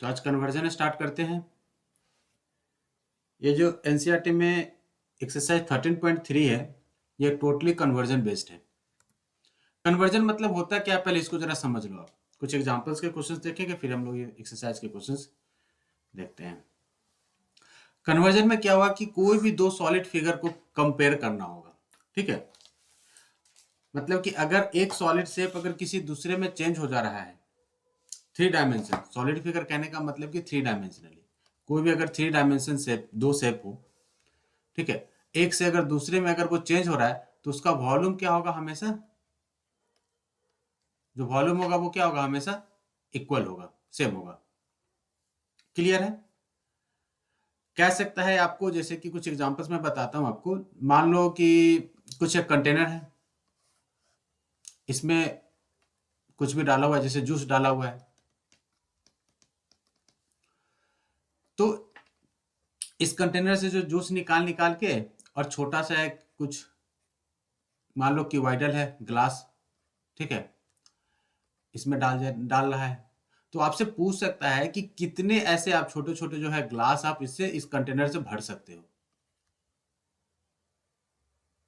तो आज conversion start करते हैं। ये जो एनसीईआरटी में एक्सरसाइज 13.3 है, ये टोटली कन्वर्जन बेस्ड है। कन्वर्जन मतलब होता क्या है, पहले इसको जरा समझ लो आप। कुछ एग्जांपल्स के क्वेश्चंस देखेंगे, फिर हम लोग ये एक्सरसाइज के क्वेश्चंस देखते हैं। कन्वर्जन में क्या हुआ कि कोई भी दो सॉलिड फिगर को कंपेयर करना होगा, ठीक है। मतलब कि अगर एक सॉलिड शेप अगर किसी दूसरे में चेंज हो जा रहा है, 3 डायमेंशन सॉलिड फिगर कहने का मतलब कि 3 डायमेंशनली कोई भी अगर 3 डायमेंशन शेप, दो शेप हो, ठीक है, एक से अगर दूसरे में अगर वो चेंज हो रहा है तो उसका वॉल्यूम क्या होगा, हमेशा जो वॉल्यूम होगा वो क्या होगा, हमेशा इक्वल होगा, सेम होगा। क्लियर है। कह सकता है आपको, जैसे कि कुछ एग्जांपल्स मैं बताता हूं आपको। मान लो कि कुछ एक कंटेनर है, इसमें कुछ भी डाला हुआ है, जैसे जूस डाला हुआ है। तो इस कंटेनर से जो जूस निकाल निकाल के और छोटा सा एक कुछ मान लो कि वाइडल है ग्लास, ठीक है, इसमें डाल रहा है। तो आपसे पूछ सकता है कि कितने ऐसे आप छोटे छोटे जो है ग्लास आप इससे इस कंटेनर से भर सकते हो।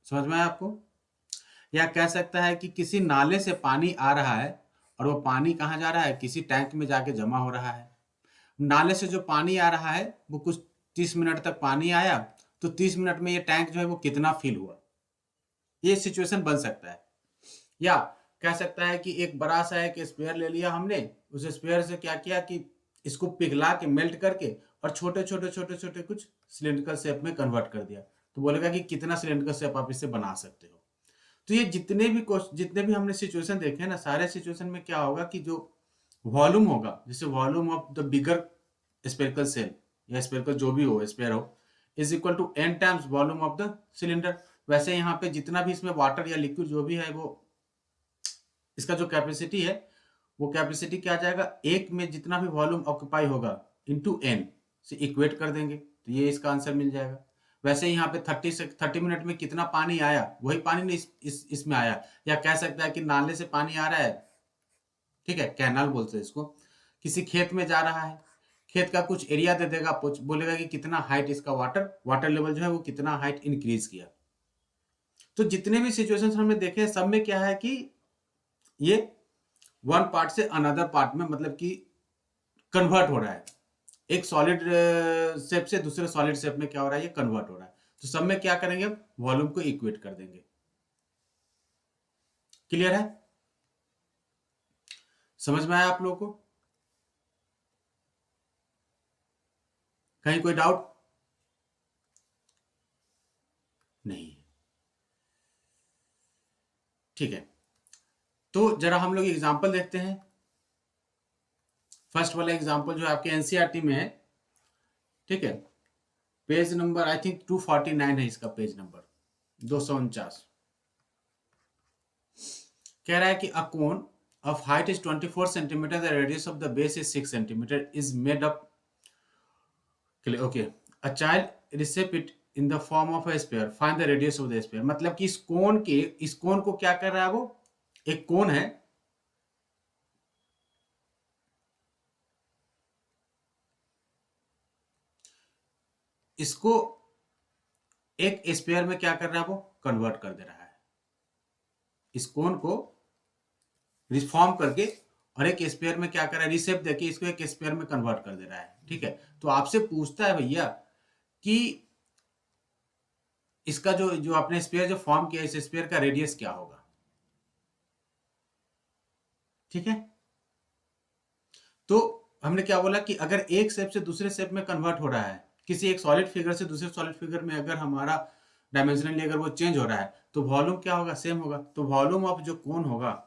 समझ में आया आपको। या कह सकता है कि किसी नाले से पानी आ रहा है और वो पानी कहाँ जा रहा है, किसी टैंक में जाके जमा हो रहा है। नाले से जो पानी आ रहा है वो कुछ 30 मिनट तक पानी आया, तो 30 मिनट में ये टैंक जो है वो कितना फिल हुआ, ये सिचुएशन बन सकता है। या कह सकता है कि एक बड़ा सा एक स्पेयर ले लिया हमने, उस स्पेयर से क्या किया कि इसको पिघला के मेल्ट करके और छोटे छोटे छोटे छोटे कुछ सिलेंड्रिकल शेप में कन्वर्ट कर दिया। तो बोलेगा कि कितना सिलेंड्रिकल शेप आप इससे बना सकते हो। तो ये जितने भी हमने सिचुएशन देखे हैं ना, सारे सिचुएशन में क्या होगा कि जो वॉल्यूम होगा, जैसे volume of the bigger spherical cell या स्पेरिकल जो भी हो, स्पेयर हो, is equal to n times volume of the cylinder. वैसे यहाँ पे जितना भी इसमें वाटर या लिक्विड जो भी है, वो इसका जो कैपेसिटी है वो कैपेसिटी क्या आ जाएगा, एक में जितना भी वॉल्यूम ऑक्यूपाई होगा इंटू n से इक्वेट कर देंगे, तो ये इसका आंसर मिल जाएगा। वैसे यहाँ पे 30 मिनट में कितना पानी आया, वही पानी ने इसमें आया। या कह सकता है कि नाले से पानी आ रहा है, ठीक है, कैनाल बोलते हैं इसको, किसी खेत में जा रहा है, खेत का कुछ एरिया दे देगा, बोलेगा कि कितना हाइट इसका वाटर लेवल जो है वो कितना हाइट इंक्रीज किया। तो जितने भी सिचुएशंस हमने देखे, सब में क्या है कि ये वन पार्ट से अनदर पार्ट में मतलब कि कन्वर्ट हो रहा है। एक सॉलिड शेप से दूसरे सॉलिड शेप में क्या हो रहा है, ये कन्वर्ट हो रहा है। तो सब में क्या करेंगे, वॉल्यूम को इक्वेट कर देंगे। क्लियर है, समझ में आया आप लोगों को। कहीं कोई डाउट नहीं, ठीक है। तो जरा हम लोग एग्जांपल देखते हैं। फर्स्ट वाला एग्जांपल जो आपके एनसीईआरटी में है, ठीक है, पेज नंबर आई थिंक 249 है इसका, पेज नंबर 249। कह रहा है कि अ कोन of height is 24 centimeter, the radius of the base is 6 centimeter, is made up, okay, a child receive it in the form of a sphere, find the radius of the sphere। मतलब कि इस कोन को क्या कर रहा है, वो एक कोन है, इसको एक स्पेयर में क्या कर रहा है, वो कन्वर्ट कर दे रहा है। इस कोन को रिफॉर्म करके और एक स्पेयर में क्या कर रहा है, रिसेप देके इसको एक स्पेयर में कन्वर्ट कर दे रहा है, ठीक है। तो आपसे पूछता है भैया कि इसका जो जो आपने स्पेयर जो फॉर्म किया, इस स्पेयर का रेडियस क्या होगा, ठीक है। तो हमने क्या बोला कि अगर एक शेप से दूसरे शेप में कन्वर्ट हो रहा है, किसी एक सॉलिड फिगर से दूसरे सॉलिड फिगर में अगर हमारा डायमेंशनली अगर वो चेंज हो रहा है, तो वॉल्यूम क्या होगा, सेम होगा। तो वॉल्यूम ऑफ जो कोन होगा,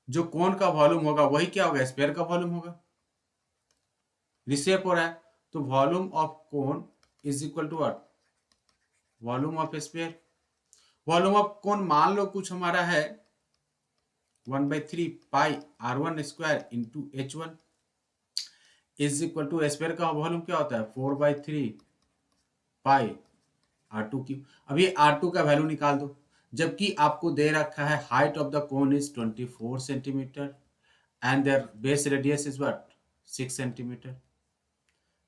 जो कोन का वॉल्यूम होगा वही क्या होगा, स्पेयर का वॉल्यूम होगा। रिसेप हो रहा है तो volume of cone is equal to what, volume of sphere. Volume of cone मान लो कुछ हमारा है 1/3 pi r1 square into h1 is equal to sphere का वॉल्यूम क्या होता है 4/3 पाई r2 क्यूब। अब ये r2 का वैल्यू निकाल दो, जबकि आपको दे रखा है height of the cone is 24 centimetre and their base radius is what 6 centimetre.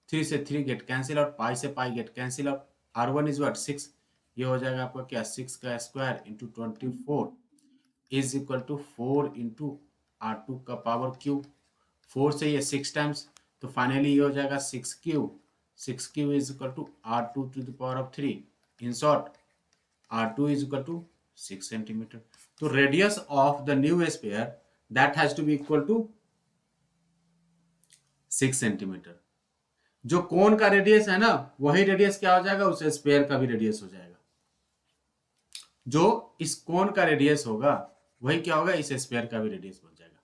3 से 3 गेट कैंसिल आउट, पाई से pi get cancel out, R1 is what 6, ये हो जाएगा आपका क्या 6 का square into 24 is equal to 4 into R2 का power Q, 4 से ये 6 टाइम्स, तो फाइनली ये हो जाएगा 6 cube is equal to R2 to the power of 3, in short R2 is equal to 6 centimeter. तो radius of the new sphere that has to be equal to 6 centimeter. जो कोन का radius है ना वही रेडियस क्या हो जाएगा, उस स्पेयर का भी रेडियस हो जाएगा। जो इस कोन का रेडियस होगा वही क्या होगा, इस स्पेयर का भी रेडियस बन जाएगा।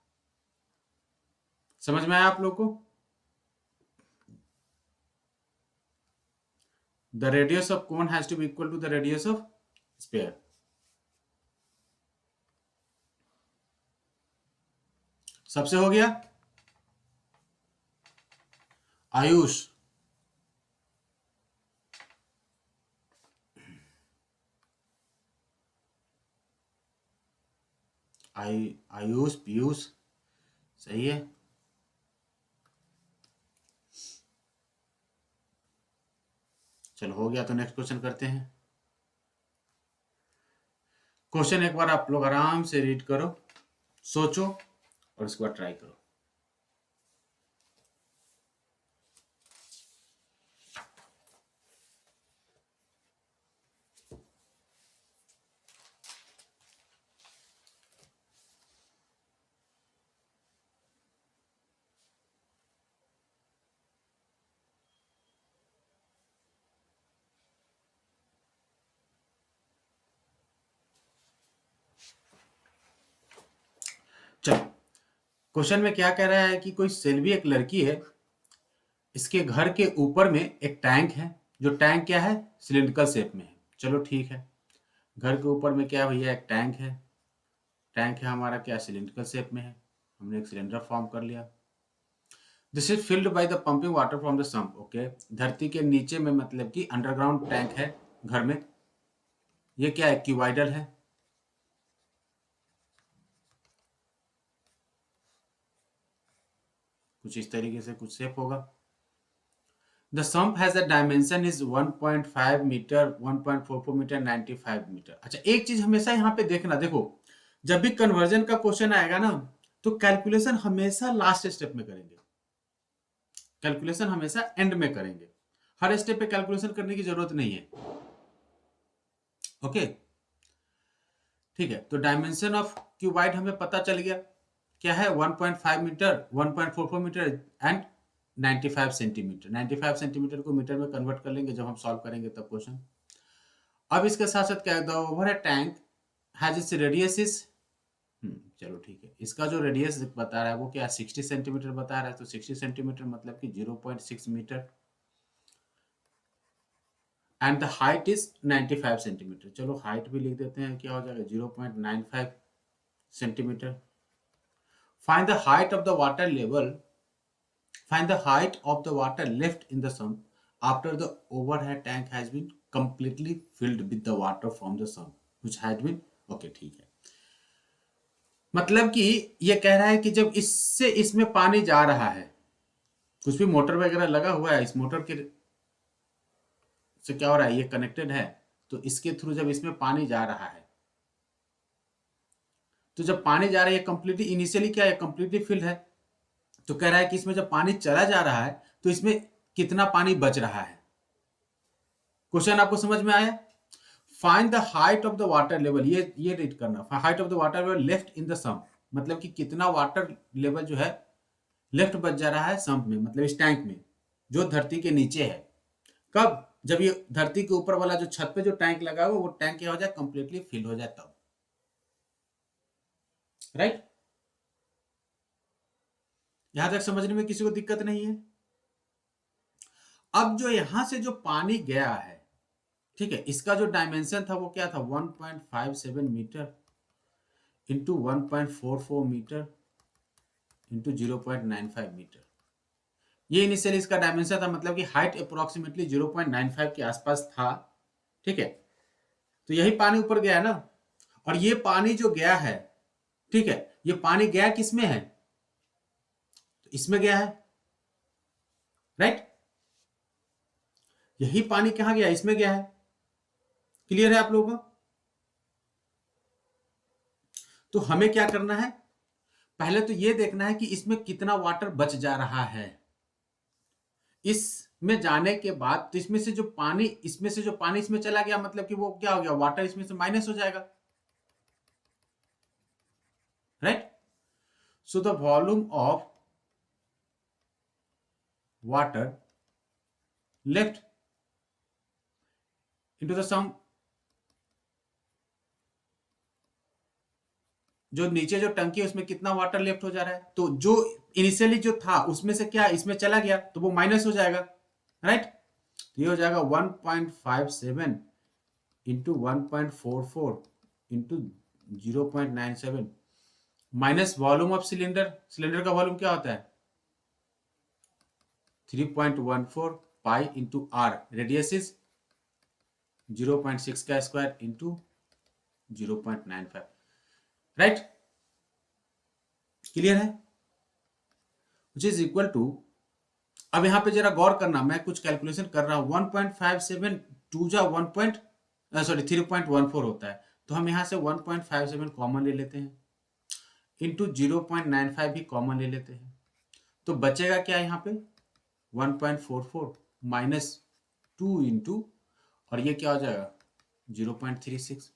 समझ में आया आप लोग को? The radius of cone has to be equal to the radius of sphere. सबसे हो गया? आयुष, आयुष, पीयूष, सही है। चलो हो गया, तो नेक्स्ट क्वेश्चन करते हैं। क्वेश्चन एक बार आप लोग आराम से रीड करो, सोचो और उसके बाद ट्राई करो। चलो, क्वेश्चन में क्या कह रहा है कि कोई सेल्वी एक लड़की है, इसके घर के ऊपर में एक टैंक है, जो टैंक क्या है, सिलिंड्रिकल शेप में है। चलो ठीक है, घर के ऊपर में क्या है भैया, एक टैंक है, टैंक है हमारा क्या, सिलिंड्रिकल शेप में है, हमने एक सिलेंडर फॉर्म कर लिया। This is filled by the pumping water from the sump. Okay, धरती के नीचे में मतलब कि अंडरग्राउंड टैंक है घर में। ये क्या है, क्यूबाइडल है, कुछ इस तरीके से कुछ शेप होगा। The sump has a dimension is 1.5 metre, 1.44 metre, 95 metre. अच्छा, एक चीज हमेशा यहाँ पे देखना, देखो जब भी कन्वर्जन का क्वेश्चन आएगा ना तो कैलकुलेशन हमेशा लास्ट स्टेप में करेंगे, कैलकुलेशन हमेशा एंड में करेंगे, हर स्टेप पे कैलकुलेशन करने की जरूरत नहीं है। ओके ठीक है, तो डायमेंशन ऑफ क्यूबाइड हमें पता चल गया, क्या है 1.5 metre, 1.44 metre and 95 centimetre. 95 centimetre को मीटर में कन्वर्ट कर लेंगे जब हम सॉल्व करेंगे तब क्वेश्चन। अब इसके साथ साथ क्या, the over tank has its radius is, चलो ठीक है, इसका जो रेडियस बता रहा है वो क्या 60 सेंटीमीटर बता रहा है, तो 60 सेंटीमीटर मतलब कि 0.6 metre and the height is 95 centimetre. चलो हाइट भी लिख देते हैं, क्या हो जाएगा 0.95 centimetre. Find the height of the water level, find the height of the water left in the sump after the overhead tank has been completely filled with the water from the sump which has been, okay ठीक है, मतलब कि ये कह रहा है कि जब इससे इसमें पानी जा रहा है, कुछ भी मोटर वगैरह लगा हुआ है, इस मोटर के से क्या हो रहा है, ये कनेक्टेड है, तो इसके थ्रू जब इसमें पानी जा रहा है, तो जब पानी जा रहा है, ये कंप्लीटली इनिशियली क्या है, कंप्लीटली फिल्ड है, तो कह रहा है कि इसमें जब पानी चला जा रहा है तो इसमें कितना पानी बच रहा है। क्वेश्चन आपको समझ में आया? Find the height of the water level, ये रीड करना, height of the water level left in the sump, मतलब कि कितना वाटर लेवल जो है लेफ्ट बच जा रहा है सम्प में, मतलब इस टैंक में जो धरती के नीचे है। कब, जब ये धरती के ऊपर वाला जो छत पे जो टैंक लगा हुआ वो टैंक क्या हो जाए, कंप्लीटली फिल हो जाए तब, राइट? यहां तक समझने में किसी को दिक्कत नहीं है? अब जो यहां से जो पानी गया है, ठीक है, इसका जो डायमेंशन था वो क्या था, 1.57 metre into 1.44 metre into 0.95 metre. ये इनिशियली इसका डायमेंशन था, मतलब कि हाइट अप्रोक्सीमेटली 0.95 के आसपास था, ठीक है। तो यही पानी ऊपर गया ना, और ये पानी जो गया है, ठीक है, ये पानी गया किसमें है, तो इसमें गया है, राइट? यही पानी कहाँ गया, इसमें गया है। क्लियर है आप लोगों को? तो हमें क्या करना है, पहले तो ये देखना है कि इसमें कितना वाटर बच जा रहा है। इसमें जाने के बाद तो इसमें से जो पानी इसमें चला गया, मतलब कि वो क्या हो गया, वाटर इसमें से माइनस हो जाएगा, right. So the volume of water left into the sump, जो नीचे जो टंकी है उसमें कितना वाटर लेफ्ट हो जा रहा है, तो जो इनिशियली जो था उसमें से क्या इसमें चला गया तो वो माइनस हो जाएगा, राइट। तो ये हो जाएगा 1.57 into 1.44 into 0.97 minus volume of cylinder. Cylinder का वॉल्यूम क्या होता है 3.14 pi into R, radius is 0.6 का स्क्वायर इंटू 0.95, राइट। क्लियर है? विच इज इक्वल टू, अब यहां पे जरा गौर करना, मैं कुछ कैलकुलेशन कर रहा हूं। 1.57 टू जा 3.14 होता है, तो हम यहां से 1.57 कॉमन ले लेते हैं, इंटू 0.95 भी कॉमन ले लेते हैं, तो बचेगा क्या यहाँ पे 1.44 माइनस 2 इंटू, और ये क्या हो जाएगा 0.36,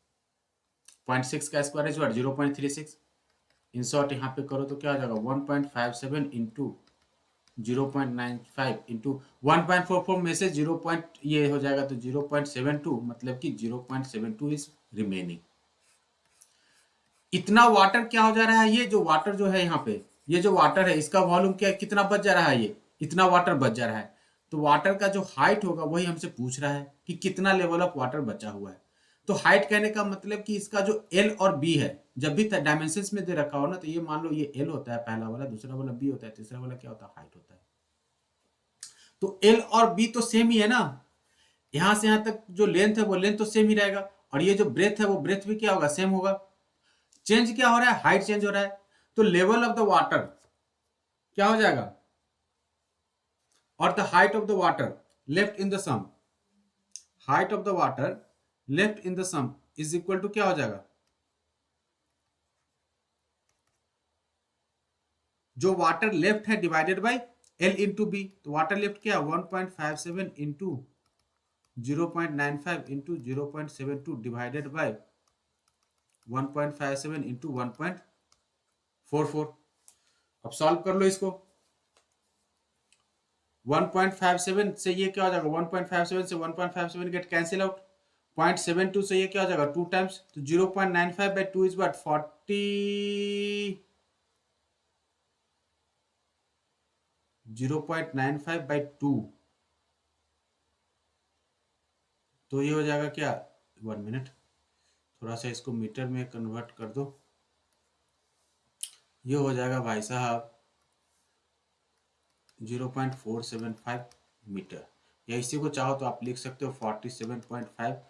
0.6 का square is what 0.36, in short यहाँ पे करो तो क्या हो जाएगा 1.57 इंटू 0.95 इंटू 1.44 में से 0 पॉइंट ये हो जाएगा तो 0.72, मतलब कि 0.72 इज रिमेनिंग। इतना वाटर क्या हो जा रहा है, ये जो वाटर जो है यहाँ पे, ये जो वाटर है इसका वॉल्यूम क्या कितना बच जा रहा है, ये इतना वाटर बच जा रहा है। तो वाटर का जो हाइट होगा वही हमसे पूछ रहा है कि कितना लेवल ऑफ वाटर बचा हुआ है। तो हाइट कहने का मतलब कि इसका जो एल और बी है, जब भी डायमेंशंस में दे रखा हो ना, तो ये मान लो ये एल होता है पहला वाला, दूसरा वाला बी होता है, तीसरा वाला क्या होता है हाइट होता है। तो एल और बी तो सेम ही है ना, यहां से यहां तक जो लेंथ है वो लेंथ तो सेम ही रहेगा, और ये जो ब्रेथ है वो ब्रेथ भी क्या होगा सेम होगा। चेंज क्या हो रहा है, हाइट चेंज हो रहा है। तो लेवल ऑफ द वाटर क्या हो जाएगा, और the height of the water left in the sump, height of the water left in the sump is equal to क्या हो जाएगा, जो वाटर लेफ्ट है divided by L into B. तो वाटर लेफ्ट क्या 1.57 into 0.95 into 0.72 divided by 1.57 into 1.44। अब solve कर लो इसको, 1.57 से ये क्या हो जाएगा 1.57 से 1.57 गेट कैंसिल आउट, 0.72 से ये क्या हो जाएगा 2 टाइम्स, तो 0.95 बाय 2 इज व्हाट 40, 0.95 बाय 2, तो ये हो जाएगा क्या 1 मिनट, थोड़ा सा इसको मीटर में कन्वर्ट कर दो, ये हो जाएगा भाई साहब 0.475 मीटर, या इसी को चाहो तो आप लिख सकते हो 47.5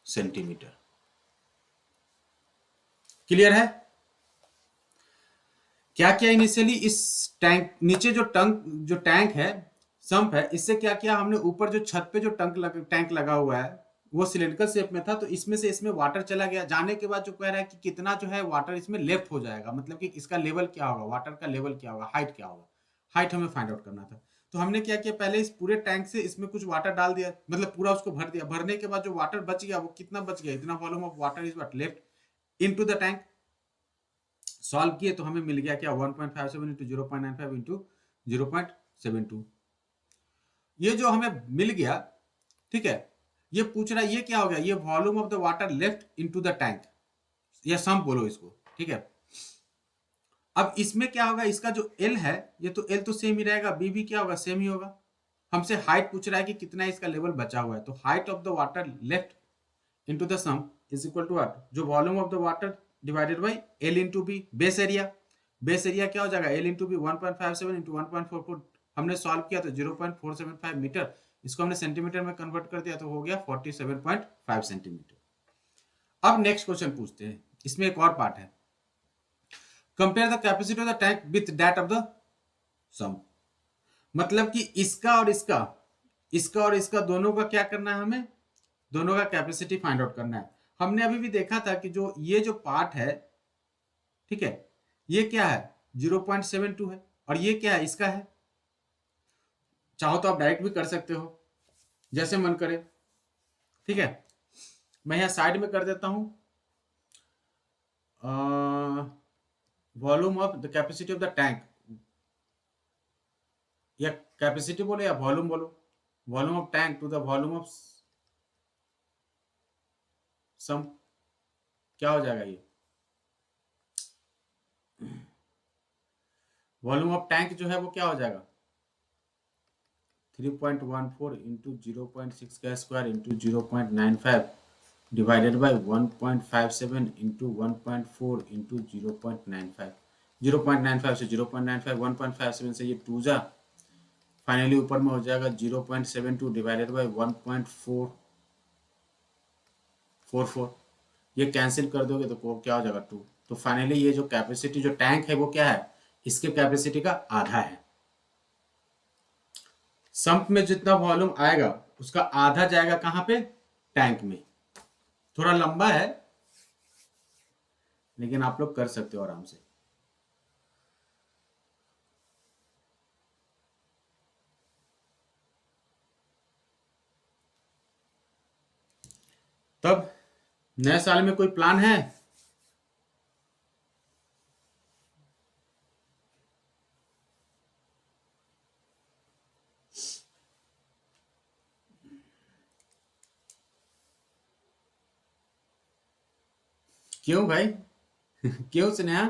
सेंटीमीटर। क्लियर है? क्या क्या इनिशियली इस टैंक नीचे जो टैंक है संप है, इससे क्या किया हमने, ऊपर जो छत पे जो टैंक लगा हुआ है वो सिलिंड्रिकल शेप में था, तो इसमें से इसमें वाटर चला गया, जाने के बाद जो कह रहा है कि कितना जो है वाटर इसमें लेफ्ट हो जाएगा, मतलब कि इसका लेवल क्या होगा, वाटर का लेवल क्या होगा, हाइट क्या होगा, हाइट हमें फाइंड आउट करना था। तो हमने क्या किया, पहले इस पूरे टैंक से इसमें कुछ वाटर डाल दिया, मतलब पूरा उसको भर दिया, भरने के बाद जो वाटर बच गया वो कितना बच गया, इतना volume of water is what left into the tank. Solve किए तो हमें मिल गया क्या 1.57 इंटू 0.95 इंटू 0.72, ये जो हमें मिल गया, ठीक है। ये पूछ रहा है ये क्या हो गया, ये volume of the water left into the tank, या सम बोलो इसको, ठीक है। अब इसमें क्या होगा, इसका जो एल है ये तो एल तो सेम ही रहेगा, बी भी क्या होगा सेम ही होगा। हमसे हाइट पूछ रहा है कि कितना इसका लेवल बचा हुआ है, तो height of the water left into the sump is equal to what, जो volume of the water divided by L into B, base area, base area क्या हो जाएगा एल इंटू बी 1.57 इंटू 1.44, हमने सॉल्व किया तो 0.475 मीटर, इसको हमने centimetre में कन्वर्ट कर दिया तो हो गया 47.5 सेंटीमीटर। अब नेक्स्ट क्वेश्चन पूछते हैं, इसमें एक और पार्ट है, compare the capacity of the tank with that of the sump, मतलब कि इसका और इसका इसका और इसका दोनों का क्या करना है, हमें दोनों का कैपेसिटी फाइंड आउट करना है। हमने अभी भी देखा था कि जो ये जो पार्ट है, ठीक है, ये क्या है 0.72 है, और ये क्या है इसका है। चाहो तो आप डायरेक्ट भी कर सकते हो, जैसे मन करे, ठीक है। मैं यहाँ साइड में कर देता हूं, volume of the capacity of the tank, या कैपेसिटी बोलो या वॉल्यूम बोलो, volume of tank to the volume of sump, क्या हो जाएगा ये, वॉल्यूम ऑफ टैंक जो है वो क्या हो जाएगा 3.14 इंटू 0.6 का square into 0.95 divided by 1.57 into 1.4 into 0.95, 0.95 से 0.95, 1.57 से ये 2 जा, फाइनली ऊपर में हो जाएगा 0.72 डिवाइडेड बाय 1.444, ये कैंसिल कर दोगे तो क्या हो जाएगा 2। तो फाइनली ये जो कैपेसिटी जो टैंक है वो क्या है, इसके कैपेसिटी का आधा है। संप में जितना वॉल्यूम आएगा उसका आधा जाएगा कहां पे, टैंक में। थोड़ा लंबा है लेकिन आप लोग कर सकते हो आराम से। तब नए साल में कोई प्लान है? क्यों भाई क्यों स्नेहा?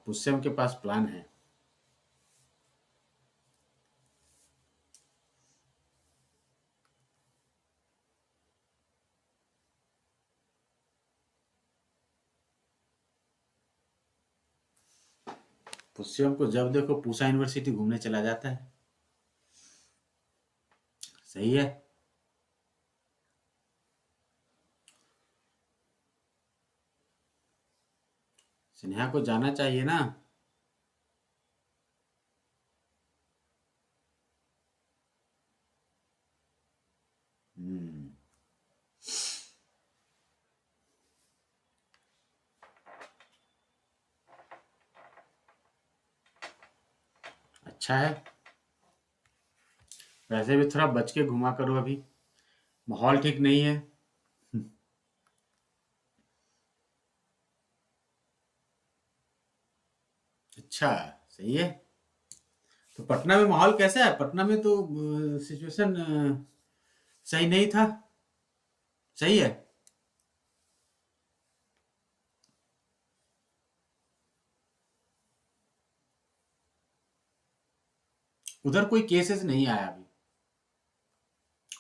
पुष्यम के पास प्लान है। पुष्यम को जब देखो पूसा यूनिवर्सिटी घूमने चला जाता है। सही है। स्नेहा को जाना चाहिए ना। हम्म, अच्छा है। वैसे भी थोड़ा बच के घुमा करो, अभी माहौल ठीक नहीं है। अच्छा, सही है। तो पटना में माहौल कैसा है? पटना में तो सिचुएशन सही नहीं था। सही है। उधर कोई केसेस नहीं आया अभी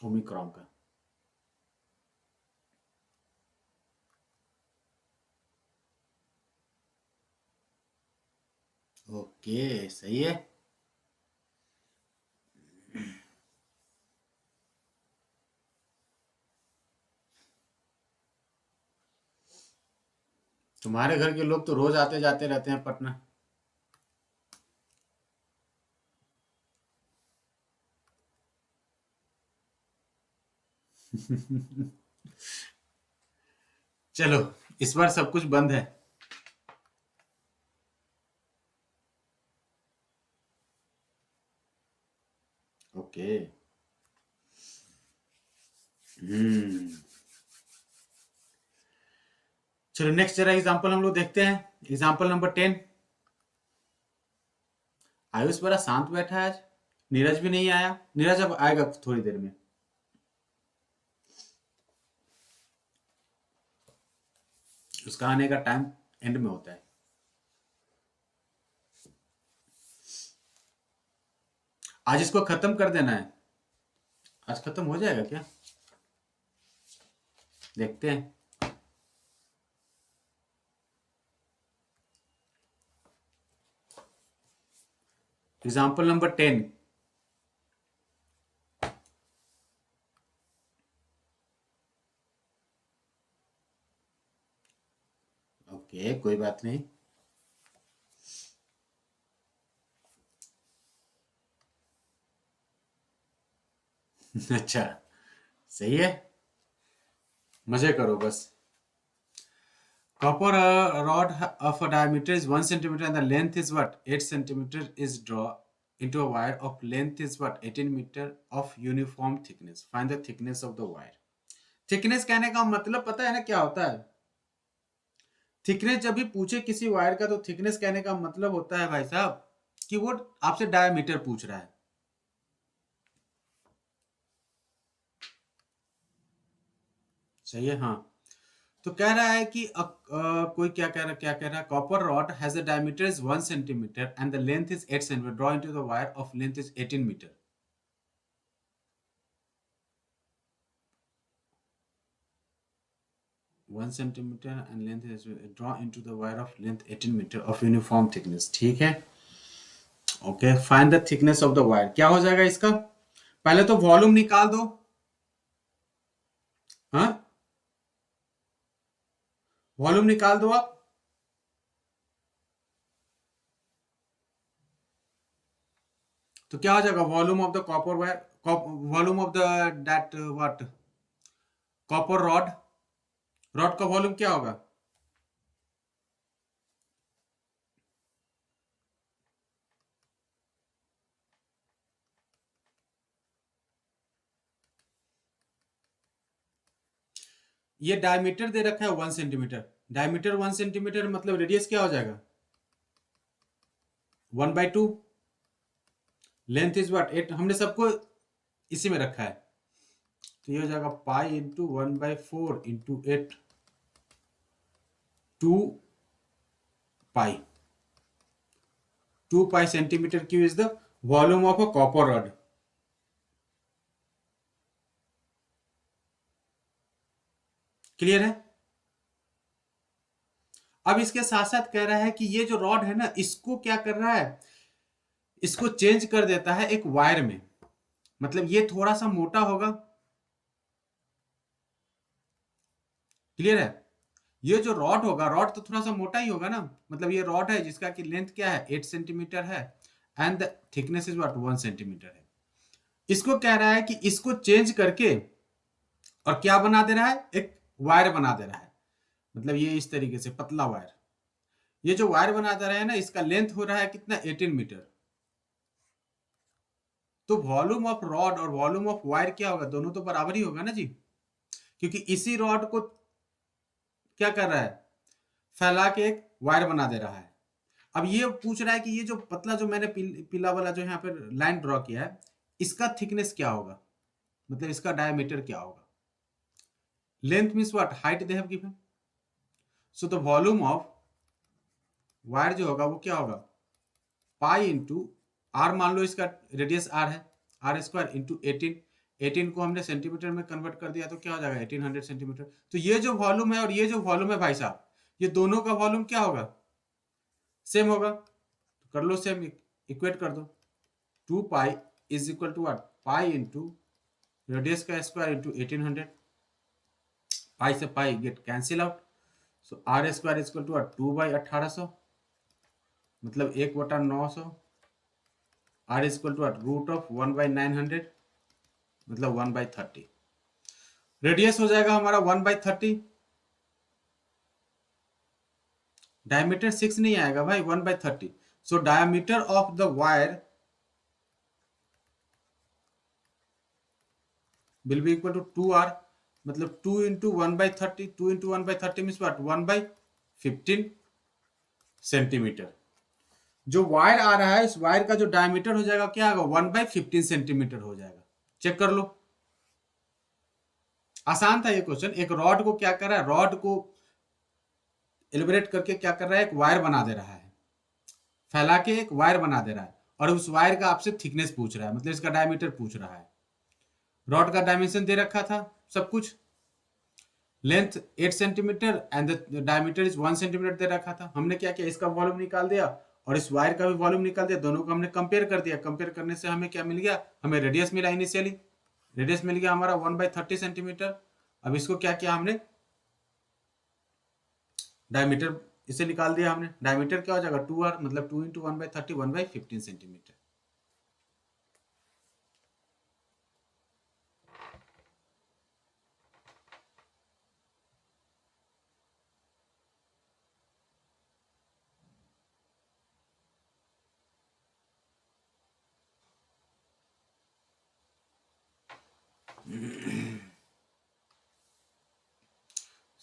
ओमिक्रॉन का। ओके, सही है। तुम्हारे घर के लोग तो रोज आते जाते रहते हैं पटना। चलो, इस बार सब कुछ बंद है। ओके। हम्म। चलो नेक्स्ट जरा एग्जांपल हम लोग देखते हैं। Example number 10। आयुष बड़ा शांत बैठा है आज। नीरज भी नहीं आया। नीरज अब आएगा थोड़ी देर में। उसका आने का टाइम एंड में होता है। आज इसको खत्म कर देना है। आज खत्म हो जाएगा क्या? देखते हैं। Example number 10। ओके, कोई बात नहीं। अच्छा, सही है, मजे करो बस। Copper rod of a diameter is 1 centimeter and the length is what? 8 centimeter is drawn into a wire of length is what? 18 meter of uniform thickness. Find the thickness of the wire. Thickness कहने का मतलब पता है ना क्या होता है? Thickness जब भी पूछे किसी वायर का तो थिकनेस कहने का मतलब होता है भाई साहब कि वो आपसे डायमीटर पूछ रहा है। सही है, हाँ। तो कह रहा है कि कोई क्या कह रहा है, copper rod has a diameter is 1 centimetre and the length is 8 centimetre, draw into the wire of length is 18 metre. 1 centimetre and length is draw into the wire of length 18 metre of uniform thickness. ठीक है, okay. Find the thickness of the wire, क्या हो जाएगा इसका? पहले तो volume निकाल दो। हाँ, वॉल्यूम निकाल दो आप। तो क्या हो जाएगा? Volume of the copper wire, volume of the that what, copper rod, rod का वॉल्यूम क्या होगा? ये डायमीटर दे रखा है 1 सेंटीमीटर, डायमीटर 1 सेंटीमीटर मतलब रेडियस क्या हो जाएगा? 1/2। लेंथ इज व्हाट 8, हमने सबको इसी में रखा है, तो ये हो जाएगा pi into 1/4 into 8, 2 pi, 2 pi centimetre cube is the volume of a copper rod. Clear है? अब इसके साथ साथ कह रहा है कि ये जो रॉड है ना, इसको क्या कर रहा है, इसको चेंज कर देता है एक वायर में। मतलब ये थोड़ा सा मोटा होगा। क्लियर है? ये जो रॉड होगा, रॉड तो थोड़ा सा मोटा ही होगा ना। मतलब ये रॉड है जिसका कि लेंथ क्या है, 8 सेंटीमीटर है and the thickness is what 1 centimetre है। इसको कह रहा है कि इसको चेंज करके और क्या बना दे रहा है, एक वायर बना दे रहा है। मतलब ये इस तरीके से पतला वायर, ये जो वायर बना दे रहा है ना, इसका लेंथ हो रहा है कितना, 18 मीटर। तो वॉल्यूम ऑफ रॉड और वॉल्यूम ऑफ वायर क्या होगा, दोनों तो बराबर ही होगा ना जी, क्योंकि इसी रॉड को क्या कर रहा है, फैला के एक वायर बना दे रहा है। अब ये पूछ रहा है कि ये जो पतला जो मैंने पीला वाला जो यहाँ पर लाइन ड्रॉ किया है, इसका थिकनेस क्या होगा, मतलब इसका डायमीटर क्या होगा। Length means what, height they have given. So the volume of wire जो होगा वो क्या होगा, पाई इंटू आर, मान लो इसका रेडियस आर है, आर स्क्वायर इंटू 18, 18 को हमने सेंटीमीटर में कन्वर्ट कर दिया तो क्या हो जाएगा 1800 सेंटीमीटर। तो ये जो वॉल्यूम है और ये जो वॉल्यूम है भाई साहब, ये दोनों का वॉल्यूम क्या होगा, सेम होगा। तो कर लो सेम, इक्वेट कर दो। 2 pi is equal to what, pi into radius का स्क्वायर इंटू 1800, पाई से pi get cancel out. So R square is equal to what, 2/1800, मतलब 1/900। R is equal to what, root of 1/900, मतलब 1/30। Radius हो जाएगा हमारा 1/30, diameter 6 नहीं आएगा भाई, 1/30। So diameter of the wire will be equal to 2r, मतलब 2 into 1/30, 2 into 1/30 means what, 1/15 centimetre. जो वायर आ रहा है, इस वायर का जो डायमीटर हो जाएगा क्या होगा, 1/15 सेंटीमीटर हो जाएगा। चेक कर लो, आसान था ये क्वेश्चन। एक रॉड को क्या कर रहा है, रॉड को एलिबरेट करके क्या कर रहा है, एक वायर बना दे रहा है, फैला के एक वायर बना दे रहा है, और उस वायर का आपसे थिकनेस पूछ रहा है, मतलब इसका डायमीटर पूछ रहा है। रॉड का डायमेंशन दे रखा था सब कुछ, length 8 centimetre and the diameter is 1 centimetre दे रखा था। हमने क्या किया, इसका वॉल्यूम निकाल दिया और इस वायर का भी वॉल्यूम निकाल दिया, दोनों को हमने कंपेयर कर दिया। कंपेयर करने से हमें क्या मिल गया, हमें रेडियस मिला इनिशियली, रेडियस मिल गया हमारा 1/30 सेंटीमीटर। अब इसको क्या किया हमने, डायमीटर इसे निकाल दिया हमने। डायमीटर क्या हो जाएगा 2r, मतलब 2 इंटू 1/30, 1/15 सेंटीमीटर।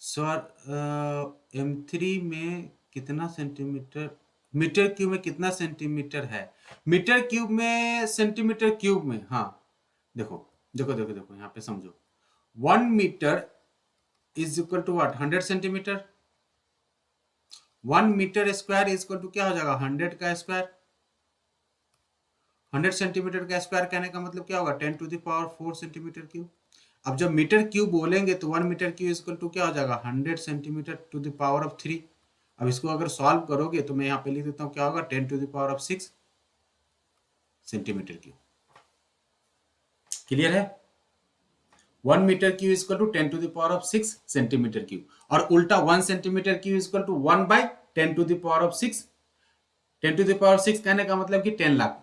सर M3 में कितना सेंटीमीटर, मीटर क्यूब में कितना सेंटीमीटर है? मीटर क्यूब में, सेंटीमीटर क्यूब में, हाँ देखो देखो देखो देखो यहाँ पे समझो। 1 metre is equal to what? 100 centimetre. 1 metre square is equal to क्या हो जाएगा? 100 का स्क्वायर। 100 सेंटीमीटर का स्क्वायर कहने का मतलब क्या होगा? 10⁴ सेंटीमीटर क्यूब। अब जब मीटर क्यूब बोलेंगे तो 1 मीटर क्यूब इक्वल टू क्या हो जाएगा? 100 सेंटीमीटर⁻³ अब इसको अगर सॉल्व करोगे तो मैं यहाँ पे लिख देता हूँ, क्या होगा? 10⁶ सेंटीमीटर क्यूब। क्लियर है? 1 metre cube equal to 10⁶ centimetre cube. और उल्टा 1 सेंटीमीटर क्यूब इक्वल टू 1/10⁶। 10⁶ कहने का मतलब कि 10 लाख।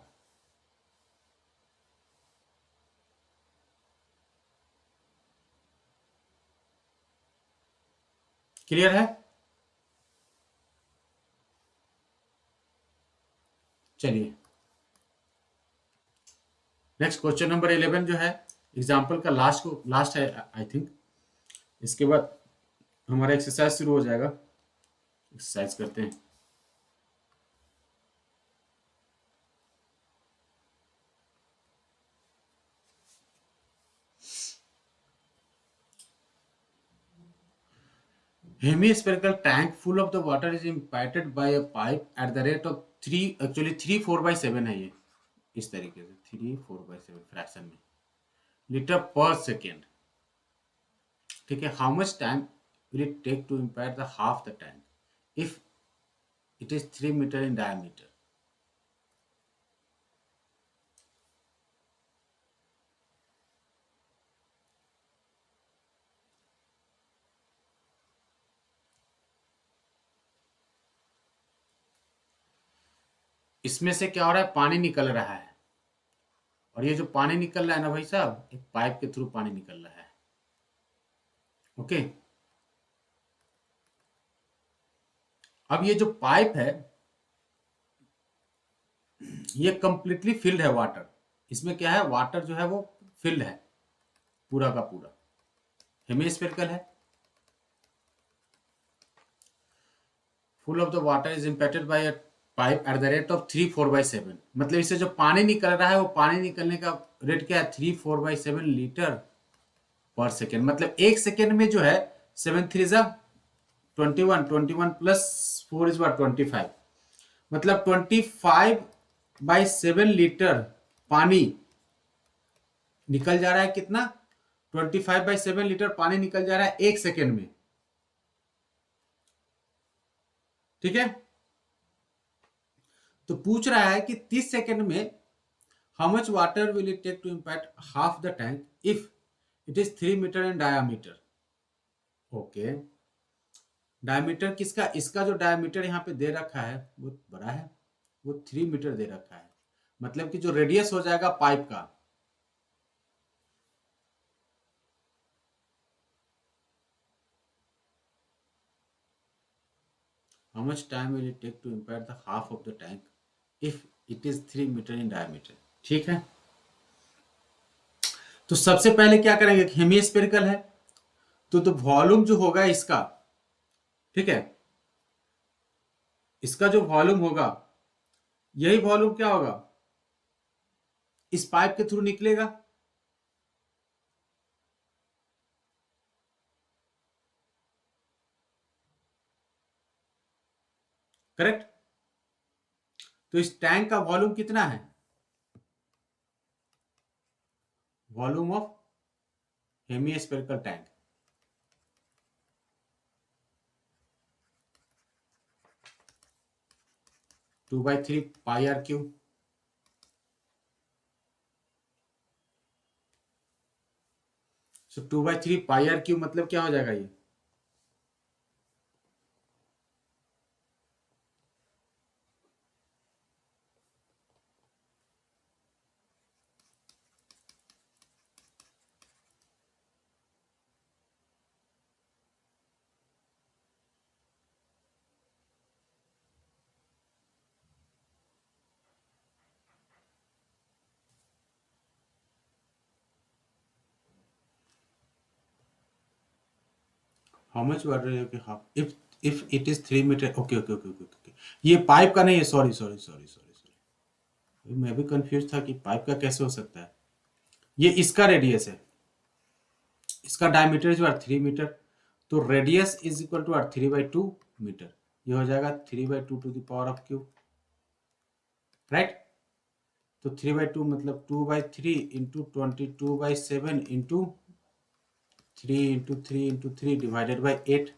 क्लियर है? चलिए नेक्स्ट क्वेश्चन नंबर 11 जो है एग्जाम्पल का लास्ट है आई थिंक। इसके बाद हमारा एक्सरसाइज शुरू हो जाएगा। एक्सरसाइज करते हैं। Hemispherical tank full of the water is impacted by a pipe at the rate of 3, actually 3/4/7 है ये, इस तरीके से 3/4/7 फ्रैक्शन में लीटर पर सेकेंड। ठीक है, how much time will it take to impact the half the tank if it is 3 metre in diameter? इसमें से क्या हो रहा है? पानी निकल रहा है, और ये जो पानी निकल रहा है ना भाई साहब, एक पाइप के थ्रू पानी निकल रहा है। ओके, अब ये जो पाइप है ये कंप्लीटली फिल्ड है वाटर। इसमें क्या है? वाटर जो है वो फिल्ड है पूरा का पूरा, हेमिस्फेरिकल है। Full of the water is impacted by a pipe at the rate of 3/4/7। मतलब इससे जो पानी निकल रहा है वो पानी निकलने का रेट क्या है? 3/4/7 लीटर पर सेकेंड। मतलब एक सेकेंड में जो है 7×3 = 21 प्लस 4 इज 25। मतलब 25/7 लीटर पानी निकल जा रहा है। कितना? 25/7 लीटर पानी निकल जा रहा है एक सेकेंड में। ठीक है, तो पूछ रहा है कि 30 सेकेंड में how much water will it take to impact half the tank if it is 3 metre in diameter. Okay, diameter किसका? इसका जो डायमीटर यहाँ पे दे रखा है वो बड़ा है, वो 3 मीटर दे रखा है। मतलब कि जो रेडियस हो जाएगा पाइप का, how much time will it take to impact the half of the tank if it is 3 metre in diameter? ठीक है, तो सबसे पहले क्या करेंगे? हेमिस्फेरिकल है तो वॉल्यूम जो होगा इसका, ठीक है, इसका जो वॉल्यूम होगा यही वॉल्यूम क्या होगा? इस पाइप के थ्रू निकलेगा। करेक्ट? तो इस टैंक का वॉल्यूम कितना है? Volume of hemispherical tank 2/3 πr3। So 2/3 πr3 मतलब क्या हो जाएगा ये? How much water you can half if it is 3 metre. Okay okay okay okay okay, ये पाइप का नहीं है, sorry sorry sorry sorry sorry, मैं भी कंफ्यूज था कि पाइप का कैसे हो सकता है। ये इसका रेडियस है, इसका डायमीटर इज 3 मीटर, तो radius is equal to 3/2 metre. ये हो जाएगा 3/2 to the power of cube, right. तो 3/2 मतलब 2/3 इंटू 22/7 इंटू 3 डिवाइडेड बाई 8।